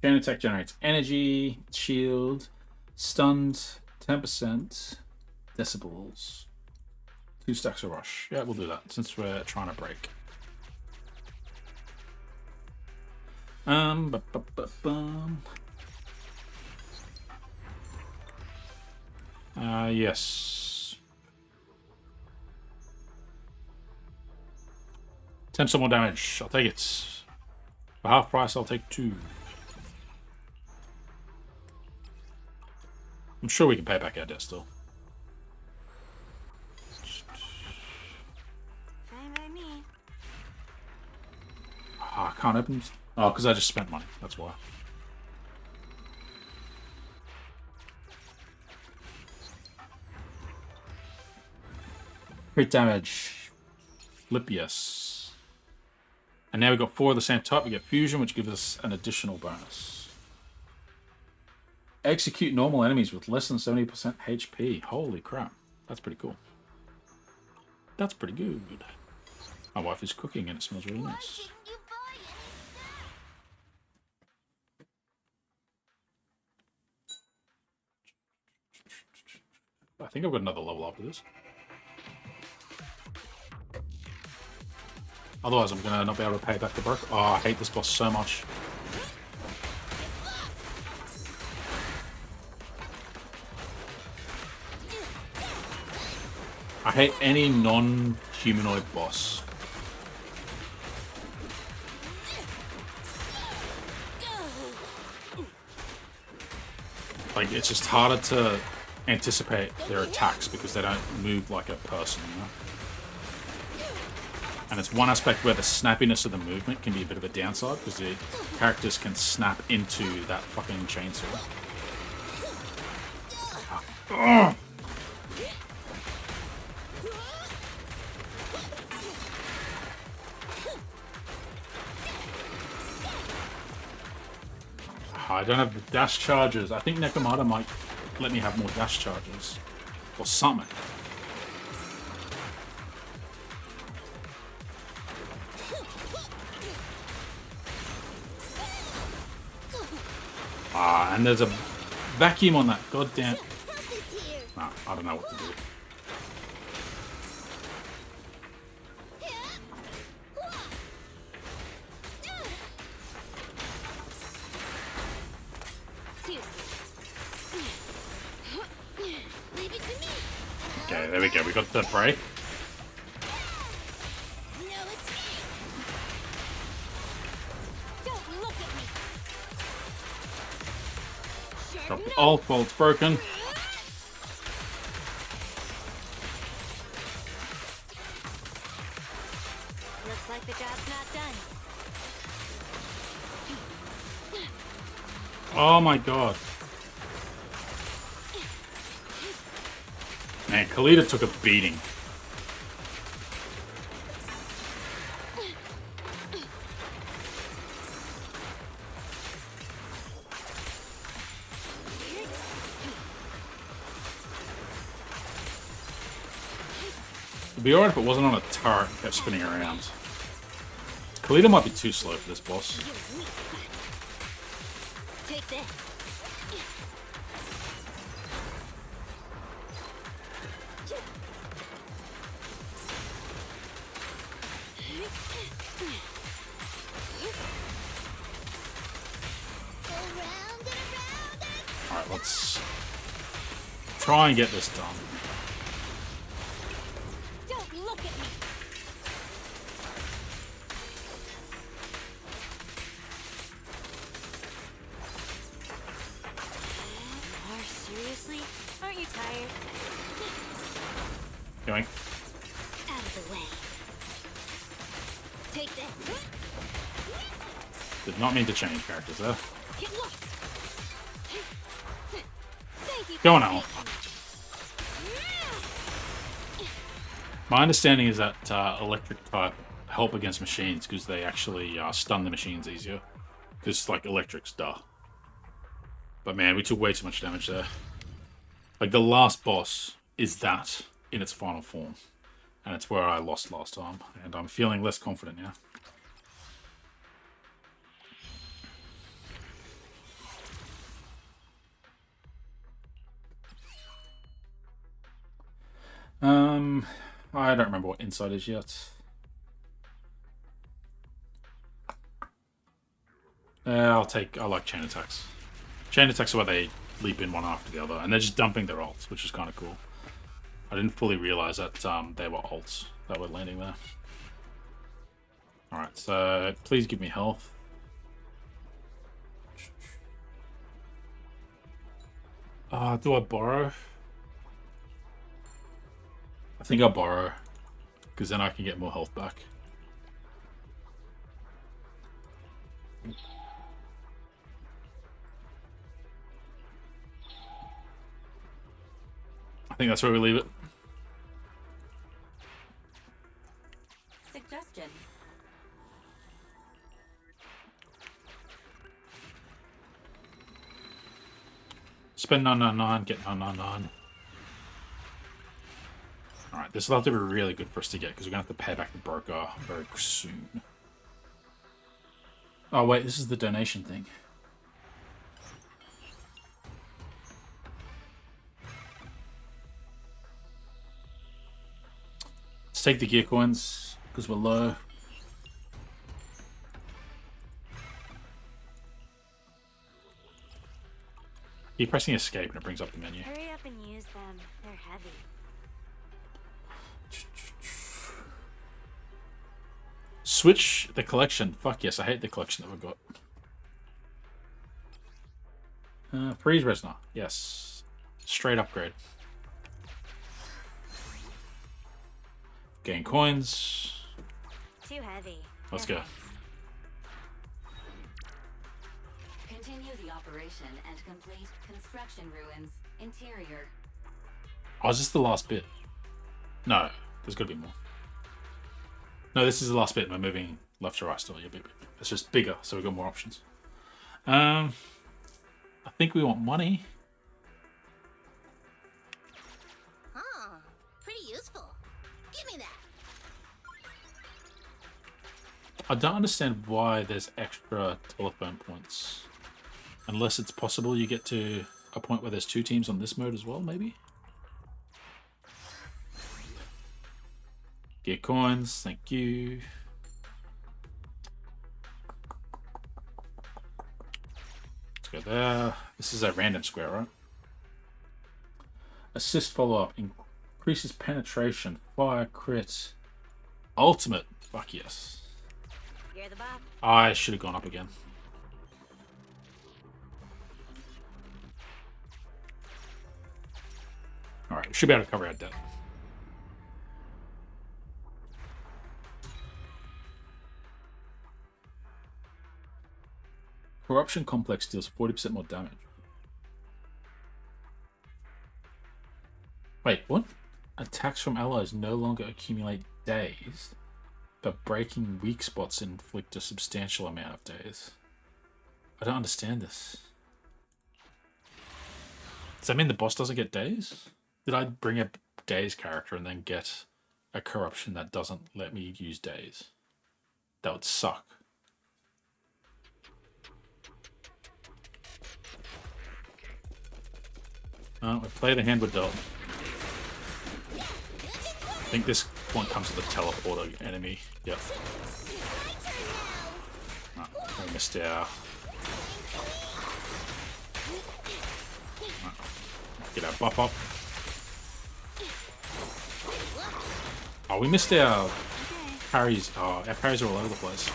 Chain attack generates energy, shield, stunned, 10%, decibels. 2 stacks of rush. Yeah, we'll do that since we're trying to break. Yes. 10% more damage. I'll take it. For half price, I'll take 2. I'm sure we can pay back our debt still. can't open. Oh, because I just spent money. That's why. Crit damage. Lipius. And now we've got 4 of the same type. We get fusion, which gives us an additional bonus. Execute normal enemies with less than 70% HP. Holy crap. That's pretty cool. That's pretty good. My wife is cooking and it smells really nice. I think I've got another level after this. Otherwise, I'm going to not be able to pay back the broke. Oh, I hate this boss so much. I hate any non-humanoid boss. Like, it's just harder to anticipate their attacks because they don't move like a person, you know? And it's one aspect where the snappiness of the movement can be a bit of a downside because the characters can snap into that fucking chainsaw. Ugh. I don't have the dash charges. I think Nekomata might let me have more dash charges. Or something. Ah, and there's a vacuum on that goddamn... Nah, I don't know what to do. Okay, there we go. We got the break. Drop the ult while it's broken. Looks like the job's not done. Oh my god. Man, Kalita took a beating. It'd be alright if it wasn't on a turret and kept spinning around. Kalita might be too slow for this boss. Take this. Alright, let's try and get this done. Don't look at me. Seriously? Aren't you tired? Going. Out of the way. Take this. Did not mean to change characters there. Get lost. Thank you. Go on, Al. My understanding is that electric type help against machines because they actually stun the machines easier. Because, like, electrics, duh. But man, we took way too much damage there. Like, the last boss is that in its final form. And it's where I lost last time. And I'm feeling less confident now. I don't remember what Insight is yet. I like chain attacks. Chain attacks are where they leap in one after the other, and they're just dumping their ults, which is kind of cool. I didn't fully realize that they were ults that were landing there. Alright, so please give me health. Do I borrow? I think I'll borrow, because then I can get more health back. I think that's where we leave it. Suggestion. Spend 999, get 999. Alright, this will have to be really good for us to get, because we're going to have to pay back the broker very soon. Oh wait, this is the donation thing. Let's take the gear coins, because we're low. Keep pressing escape and it brings up the menu. Hurry up and use them. They're heavy. Switch the collection. Fuck yes, I hate the collection that we've got. Freeze Resna. Yes. Straight upgrade. Gain coins. Too heavy. Let's No go. thanks. Continue the operation and complete construction ruins. Interior. Oh, is this the last bit? No, there's got to be more. No, this is the last bit. We're moving left to right still. Yeah, it's just bigger, so we've got more options. I think we want money. Huh. Pretty useful. Give me that. I don't understand why there's extra telephone points. Unless it's possible you get to a point where there's 2 teams on this mode as well, maybe? Get coins, thank you. Let's go there. This is a random square, right? Assist follow-up. Increases penetration. Fire crit. Ultimate. Fuck yes. You're the boss. I should have gone up again. Alright, we should be able to cover our debt. Corruption Complex deals 40% more damage. Wait, what? Attacks from allies no longer accumulate days, but breaking weak spots inflict a substantial amount of days. I don't understand this. Does that mean the boss doesn't get days? Did I bring a days character and then get a corruption that doesn't let me use days? That would suck. We play the hand with dealt. I think this one comes with a teleporter enemy. Yep. Oh, we missed our... Get our buff up. Oh, we missed our parries. Oh, our parries are all over the place.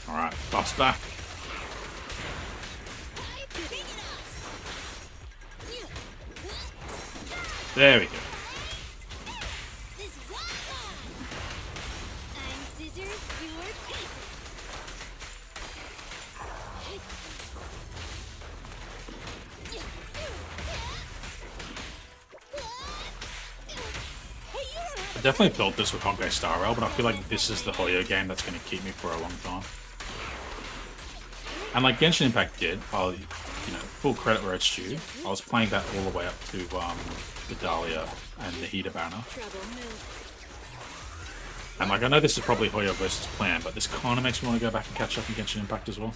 Alright, buff's back. There we go. I definitely built this with Honkai Star Rail, but I feel like this is the Hoyo game that's going to keep me for a long time. And like Genshin Impact did, I'll, full credit where it's due. I was playing that all the way up to the Dahlia and the Heater banner. And like I know this is probably Hoyo versus Plan, but this kind of makes me want to go back and catch up in Genshin Impact as well.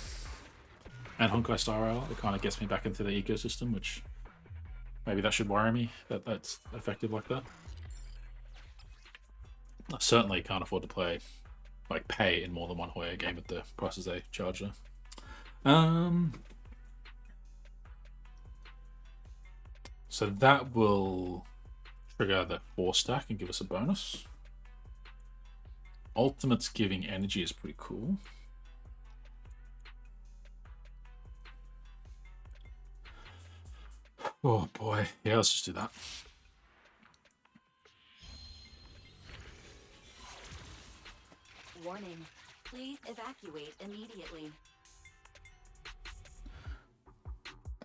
And Honkai Star Rail, it kind of gets me back into the ecosystem, which maybe that should worry me that that's effective like that. I certainly can't afford to pay in more than one Hoyo game at the prices they charge there. So that will trigger the 4 stack and give us a bonus. Ultimate's giving energy is pretty cool. Oh boy. Yeah, let's just do that. Warning. Please evacuate immediately.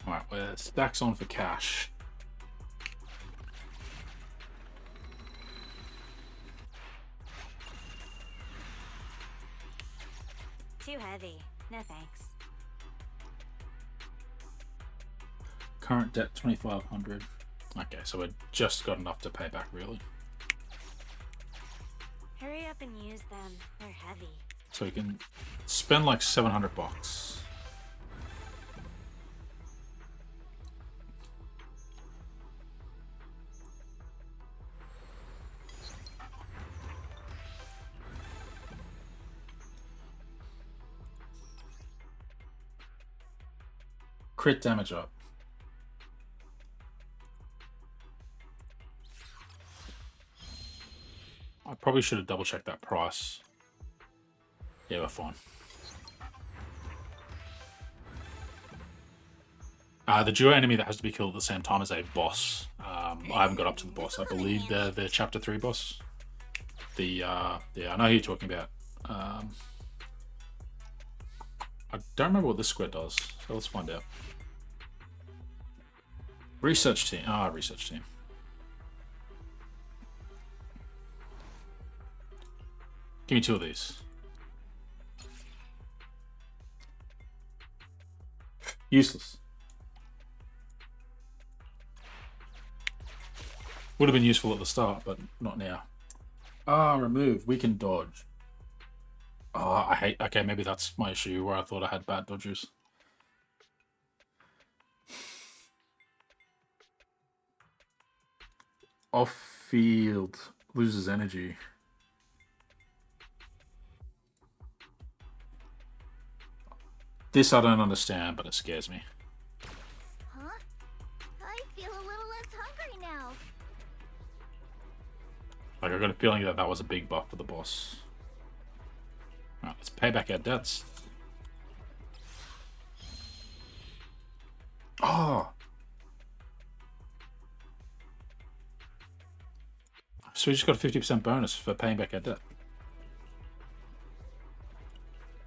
Alright, we're stacks on for cash. Too heavy. No thanks. Current debt 2,500. Okay, so we're just got enough to pay back, really. Hurry up and use them. They're heavy. So we can spend like 700 bucks. Crit damage up. I probably should have double checked that price. Yeah, we're fine. The duo enemy that has to be killed at the same time as a boss. I haven't got up to the boss. I believe they're the chapter 3 boss. Yeah, I know who you're talking about. I don't remember what this square does, so let's find out. Research team. Research team. Give me 2 of these. Useless. Would have been useful at the start, but not now. Remove. We can dodge. I hate... Okay, maybe that's my issue where I thought I had bad dodgers. Off field. Loses energy. This I don't understand, but it scares me. Huh? I feel a little less hungry now. Like, I got a feeling that that was a big buff for the boss. Alright, let's pay back our debts. Oh! So we just got a 50% bonus for paying back our debt.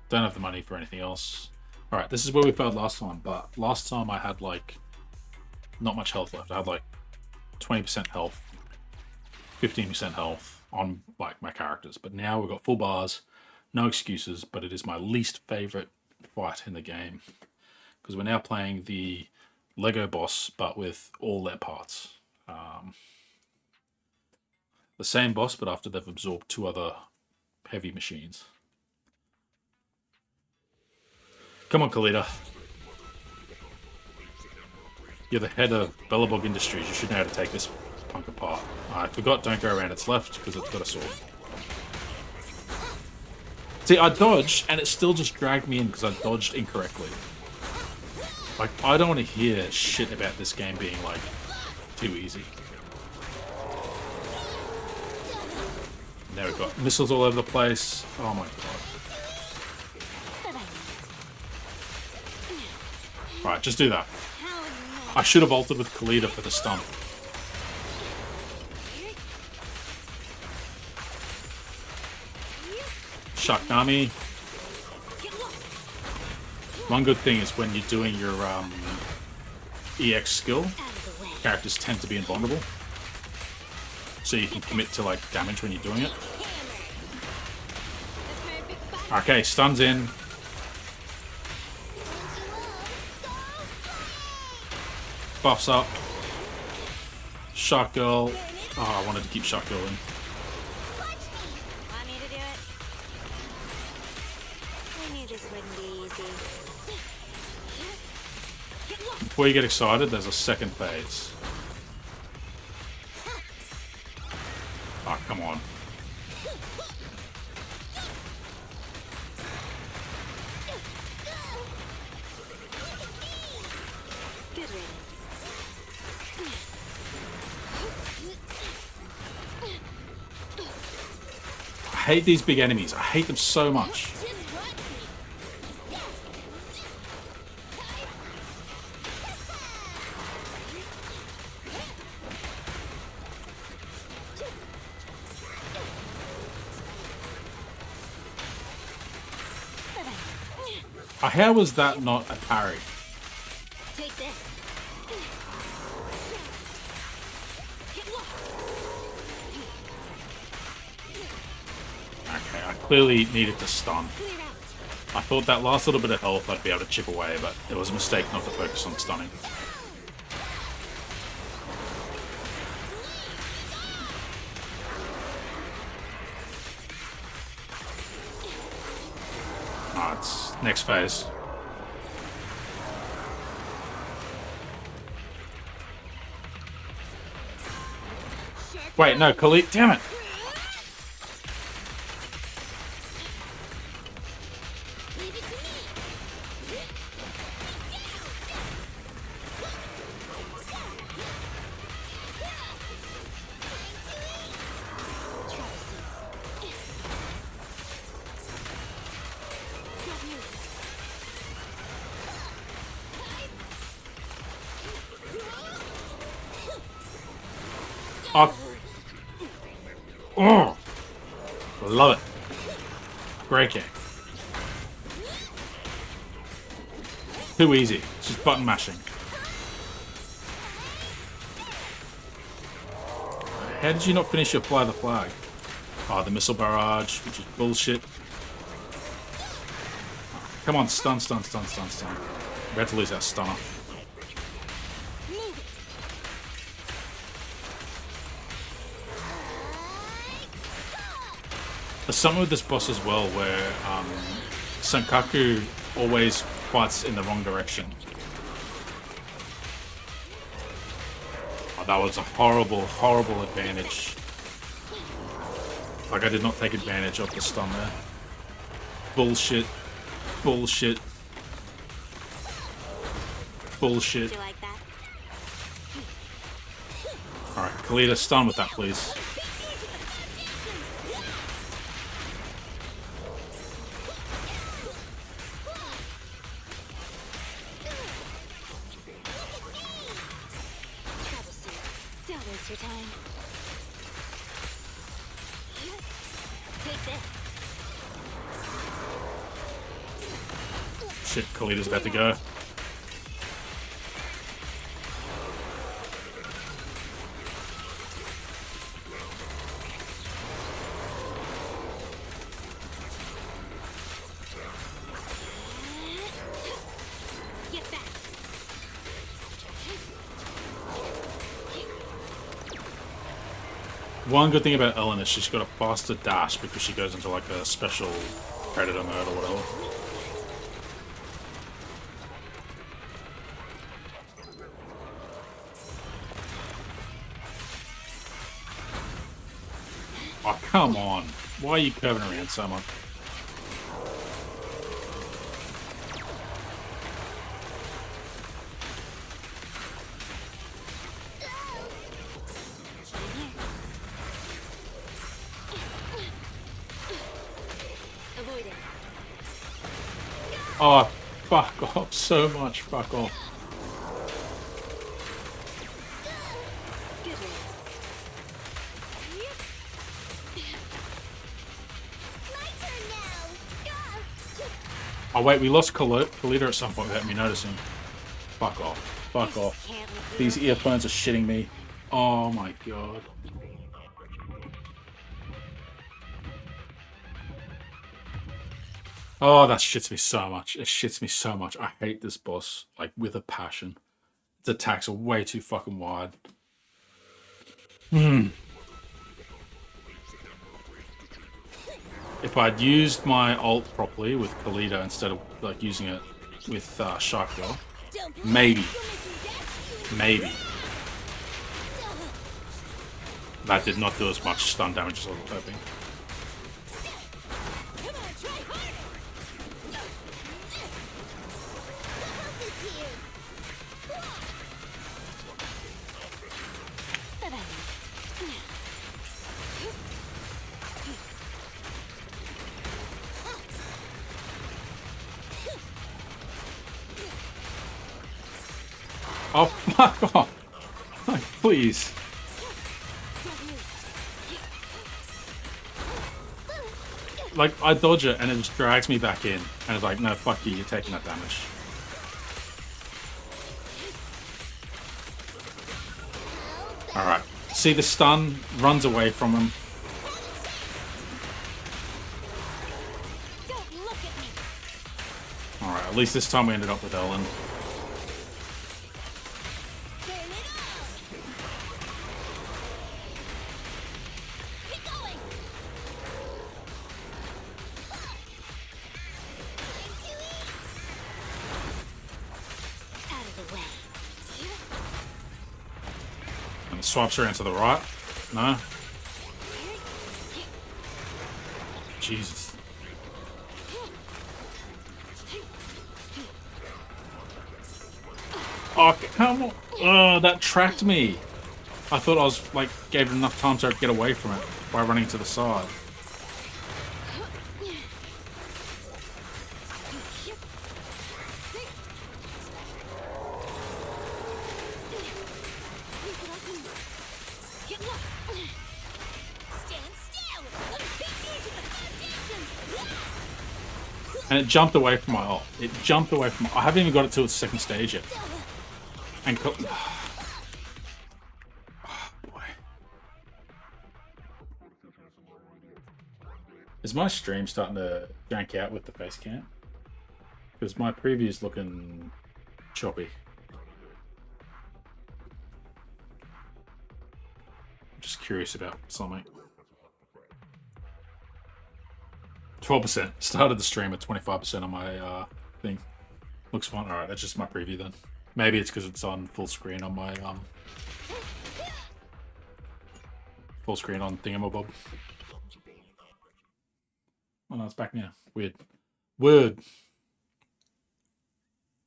Don't have the money for anything else. Alright, this is where we failed last time, but last time I had, like, not much health left. I had, like, 20% health, 15% health on, like, my characters. But now we've got full bars, no excuses, but it is my least favorite fight in the game. Because we're now playing the Lego boss, but with all their parts. The same boss, but after they've absorbed 2 other heavy machines. Come on, Kalita. You're the head of Bellabog Industries. You should know how to take this punk apart. I forgot don't go around its left because it's got a sword. See, I dodged and it still just dragged me in because I dodged incorrectly. Like, I don't want to hear shit about this game being, like, too easy. Now we've got missiles all over the place. Oh my god. Alright, just do that. I should have ulted with Kalita for the stun. Shaknami. One good thing is when you're doing your EX skill, characters tend to be invulnerable. So you can commit to, like, damage when you're doing it. Okay, stun's in. Buffs up. Shark Girl. Oh, I wanted to keep Shark Girl in. Want me to do it? I knew this wouldn't be easy. Before you get excited, there's a second phase. Oh, come on. Good riddance. I hate these big enemies. I hate them so much. How was that not a parry? Take this. Okay, I clearly needed to stun. Clear out. I thought that last little bit of health I'd be able to chip away, but it was a mistake not to focus on stunning. Ah, it's next phase. Wait, no, Khalid, damn it! Leave it to me. Oh. Oh. Love it. Great game. Too easy. It's just button mashing. How did you not finish your fly the flag? Oh, the missile barrage, which is bullshit. Come on, stun, stun, stun, stun, stun. We're about to lose our stunner. There's something with this boss as well where Sankaku always fights in the wrong direction. Oh, that was a horrible, horrible advantage. Like, I did not take advantage of the stun there. Bullshit. Bullshit. Bullshit. You like that? Alright, Kalita, stun with that, please. Don't waste your time. Take this. Shit, Kalita's about to go. Get back. One good thing about Ellen is she's got a faster dash because she goes into like a special predator mode or whatever. Oh, come on. Why are you curving around so much? Avoid it. Oh, fuck off so much. Fuck off. Good one. My turn now. Oh, wait, we lost Kalita at some point without me noticing. Fuck off. Fuck off. Can't with These earphones are shitting me. Oh my god. Oh, that shits me so much. It shits me so much. I hate this boss, like, with a passion. Its attacks are way too fucking wide. If I'd used my ult properly with Kalita instead of, like, using it with Shark Girl, Don't play. maybe. You'll make me Maybe. That did not do as much stun damage as I was hoping. Come on, try harder. Help is here. Oh, fuck off. Like, please. like, I dodge it and it just drags me back in. And it's like, no, fuck you, you're taking that damage. Alright. See the stun? Runs away from him. Don't look at me. Alright, at least this time we ended up with Ellen. Turn it on. Keep going. Out of the way. And it swipes around to the right. No? Jesus. Oh, come on. Oh, that tracked me. I thought I was, like, gave it enough time to get away from it by running to the side. Get lost. Stand still. And it jumped away from my ult. It jumped away from I haven't even got it to its second stage yet. And oh, boy. Is my stream starting to jank out with the face cam? Because my preview's looking choppy. I'm just curious about something. 12%. Started the stream at 25% on my thing. Looks fine. Alright, that's just my preview then. Maybe it's because it's on full screen on my full screen on thingamabob. Oh no, it's back now. Weird. Word.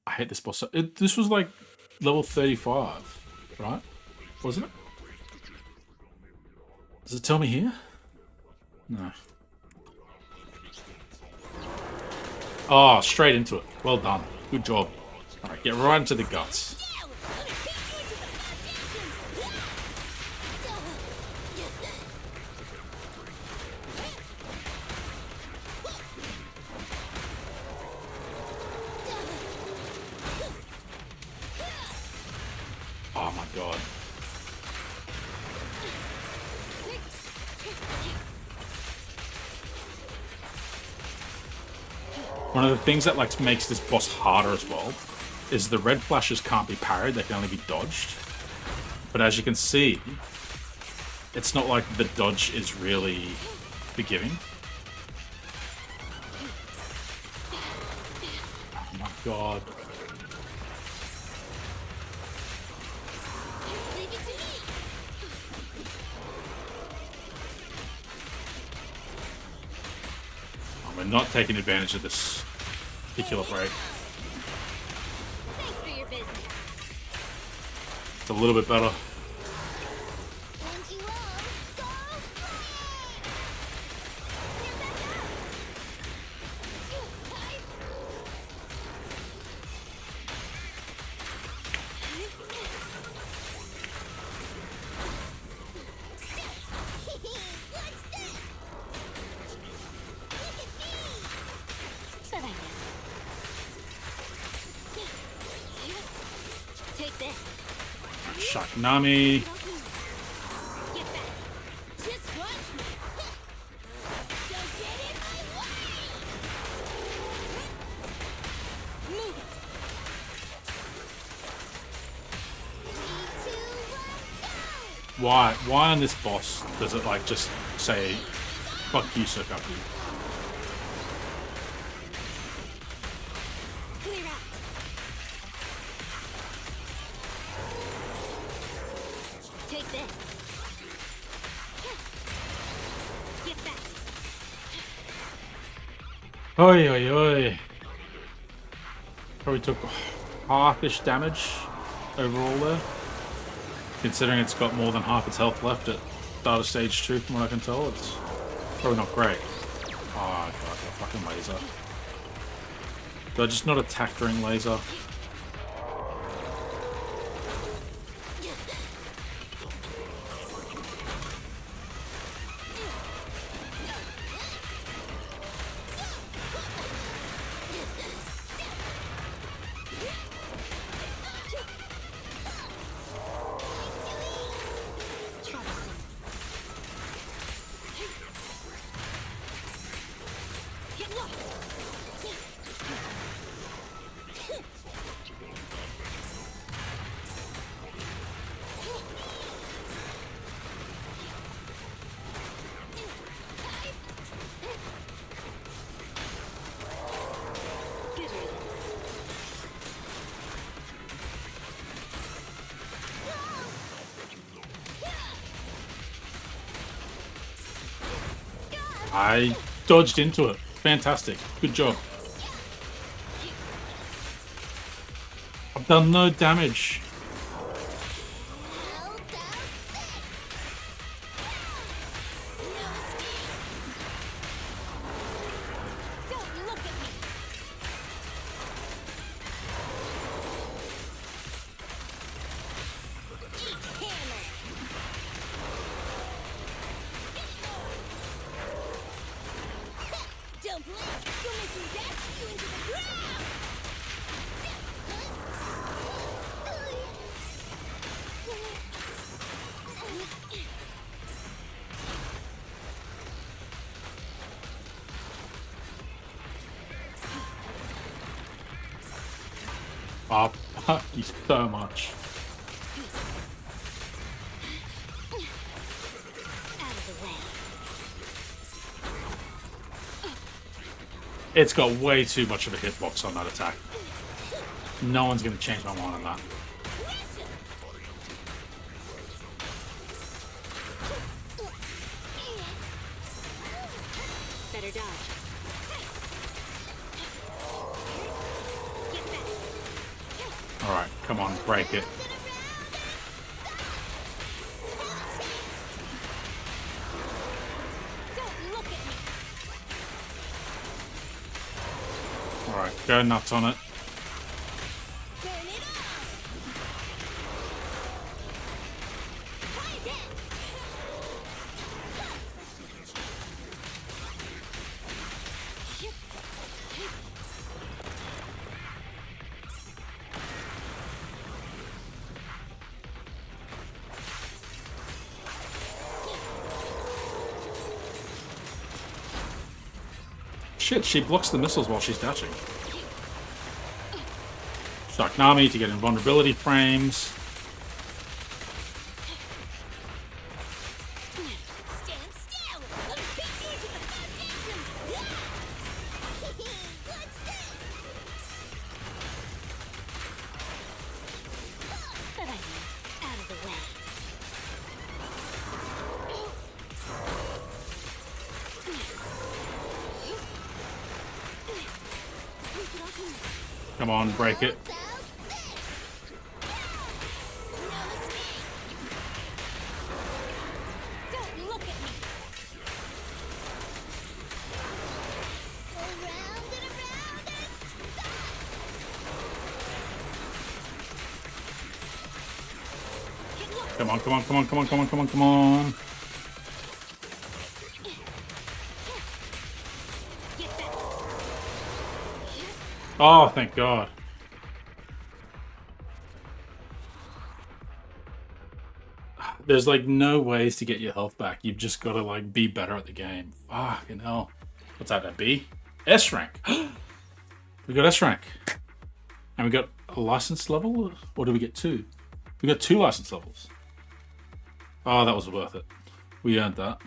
I hate this boss. This was like level 35, right? Wasn't it? Does it tell me here? No. Oh, straight into it. Well done. Good job. Alright, get right into the guts. Oh my god. One of the things that like makes this boss harder as well is the red flashes can't be parried, they can only be dodged. But as you can see, it's not like the dodge is really forgiving. Oh my god. We're not taking advantage of this particular break. Thanks for your business. It's a little bit better. Don't you all go Take this. Shakinami. Get back. Just watch me. Don't get in my way. Move it. 3, 2, 1, go. Why on this boss does it like just say fuck you, Sokaku? Clear out. Take this. Get back. Oi oi oi. Probably took half-ish damage overall there. Considering it's got more than half its health left at start of stage 2 from what I can tell, it's probably not great. Oh god, that fucking laser. Do I just not attack during laser? I dodged into it. Fantastic. Good job. I've done no damage. Don't look at me. Eat hammer. Don't blink. You'll make me dash you into the ground. Oh, fuck you so much. Out of the way. It's got way too much of a hitbox on that attack. No one's going to change my mind on that. Better dodge. Get back. Alright, come on, break it. Don't look at me. Alright, go nuts on it. Turn it on. Try again. Shit, she blocks the missiles while she's dashing. Shock Nami to get invulnerability frames. Stand still. Let me beat you to the foundation. What's this? But I mean, out of the way. Come on, break it. Don't look at me. Around and around and stop. Come on, come on, come on, come on, come on, come on, come on. Get back. Oh, thank God. There's like no ways to get your health back. You've just got to like be better at the game. Fucking hell. What's that? A B? S rank. We got S rank. And we got a license level? Or do we get two? We got 2 license levels. Oh, that was worth it. We earned that.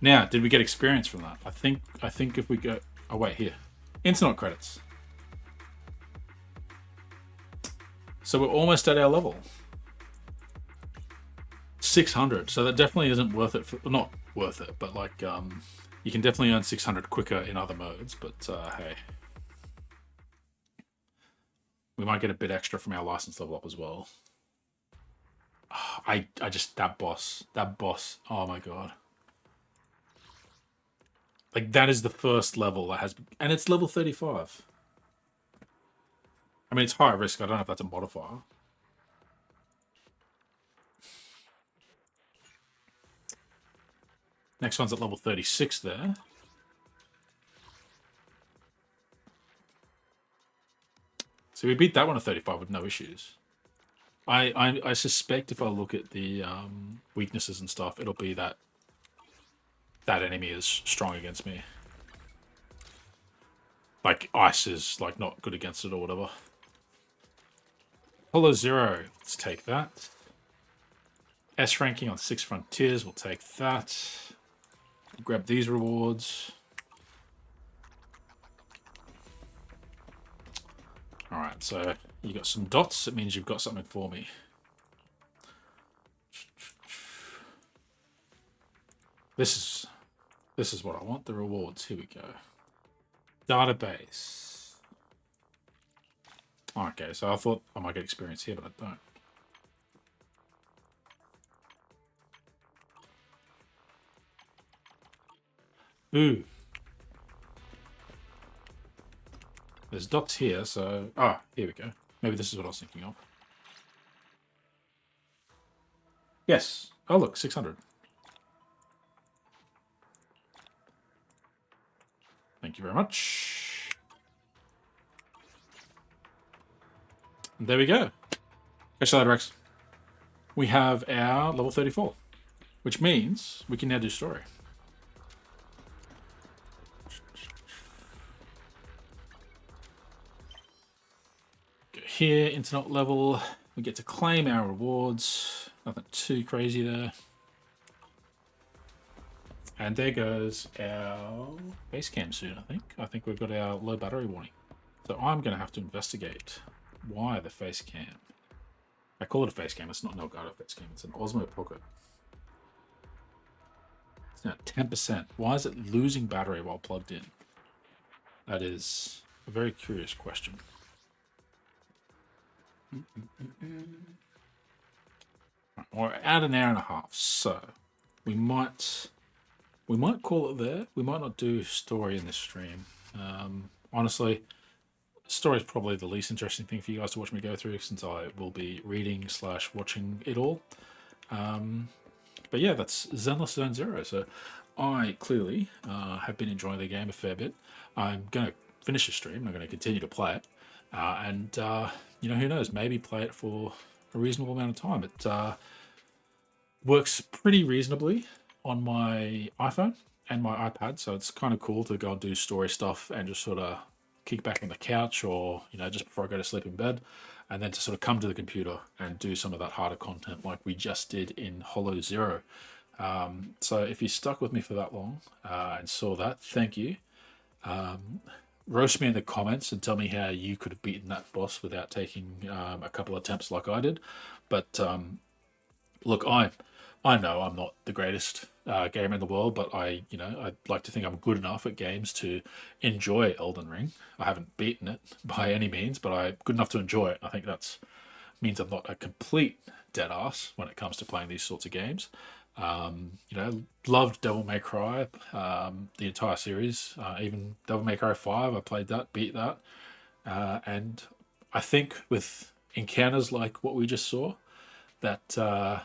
Now, did we get experience from that? I think if we go... Oh, wait, here. Internet credits. So we're almost at our level. 600. So that definitely isn't worth it. Not worth it, but like, you can definitely earn 600 quicker in other modes. But hey, we might get a bit extra from our license level up as well. I just that boss. Oh my God. Like that is the first level that has, and it's level 35. I mean, it's high risk. I don't know if that's a modifier. Next one's at level 36 there. So we beat that one at 35 with no issues. I suspect if I look at the weaknesses and stuff, it'll be that that enemy is strong against me. Like ice is like not good against it or whatever. Apollo 0, let's take that. S ranking on 6 frontiers, we'll take that. Grab these rewards. Alright, so you got some dots, it means you've got something for me. This is This is what I want, the rewards. Here we go. Database. Okay, so I thought I might get experience here, but I don't. Ooh. There's dots here, so... Ah, here we go. Maybe this is what I was thinking of. Yes. Oh, look, 600. Thank you very much. And there we go. Catch you later, Rex. We have our level 34, which means we can now do story. Go here, internet level. We get to claim our rewards. Nothing too crazy there. And there goes our base cam soon, I think. I think we've got our low battery warning. So I'm going to have to investigate why the face cam. I call it a face cam, it's not an Elgato face cam, it's an Osmo Pocket. It's now 10%. Why is it losing battery while plugged in? That is a very curious question. We're at an hour and a half, so we might call it there. We might not do story in this stream. Honestly, story is probably the least interesting thing for you guys to watch me go through, since I will be reading / watching it all. But yeah, that's Zenless Zone Zero. So I clearly have been enjoying the game a fair bit. I'm going to finish the stream. I'm going to continue to play it. And you know, who knows, maybe play it for a reasonable amount of time. It works pretty reasonably on my iPhone and my iPad, so it's kind of cool to go and do story stuff and just sort of kick back on the couch, or you know, just before I go to sleep in bed, and then to sort of come to the computer and do some of that harder content like we just did in Hollow Zero. So if you stuck with me for that long and saw that, thank you. Roast me in the comments and tell me how you could have beaten that boss without taking a couple attempts like I did. But look, I know I'm not the greatest gamer in the world, but I'd like to think I'm good enough at games to enjoy Elden Ring. I haven't beaten it by any means, but I'm good enough to enjoy it. I think that means I'm not a complete dead ass when it comes to playing these sorts of games. Loved Devil May Cry, the entire series, even Devil May Cry 5, I played that, beat that. And I think with encounters like what we just saw, that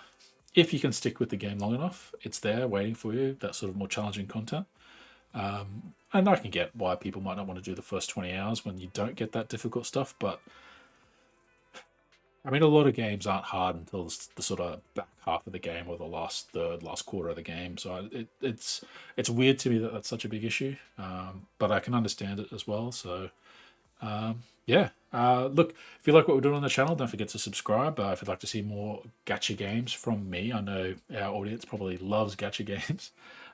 if you can stick with the game long enough, it's there waiting for you, that sort of more challenging content. And I can get why people might not want to do the first 20 hours when you don't get that difficult stuff, but I mean, a lot of games aren't hard until the sort of back half of the game, or the last third, last quarter of the game. So it's weird to me that that's such a big issue, but I can understand it as well. So yeah, look, if you like what we're doing on the channel, don't forget to subscribe. If you'd like to see more gacha games from me, I know our audience probably loves gacha games.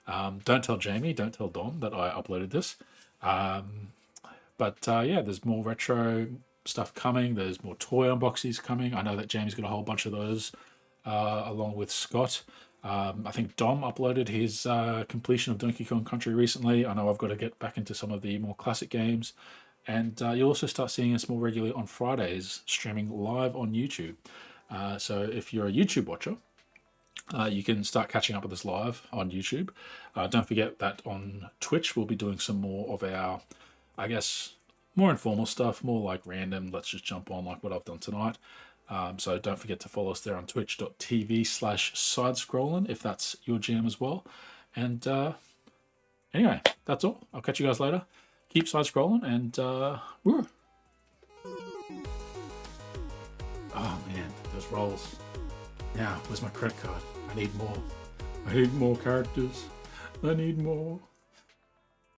Don't tell Jamie, don't tell Dom that I uploaded this. But yeah, there's more retro stuff coming. There's more toy unboxings coming. I know that Jamie's got a whole bunch of those along with Scott. I think Dom uploaded his completion of Donkey Kong Country recently. I know I've got to get back into some of the more classic games. And you'll also start seeing us more regularly on Fridays, streaming live on YouTube. So if you're a YouTube watcher, you can start catching up with us live on YouTube. Don't forget that on Twitch, we'll be doing some more of our, I guess, more informal stuff, more like random, let's just jump on like what I've done tonight. So don't forget to follow us there on twitch.tv/sidescrollin if that's your jam as well. And anyway, that's all. I'll catch you guys later. Keep side-scrolling and woo. Oh man, those rolls. Now, where's my credit card? I need more. I need more characters. I need more.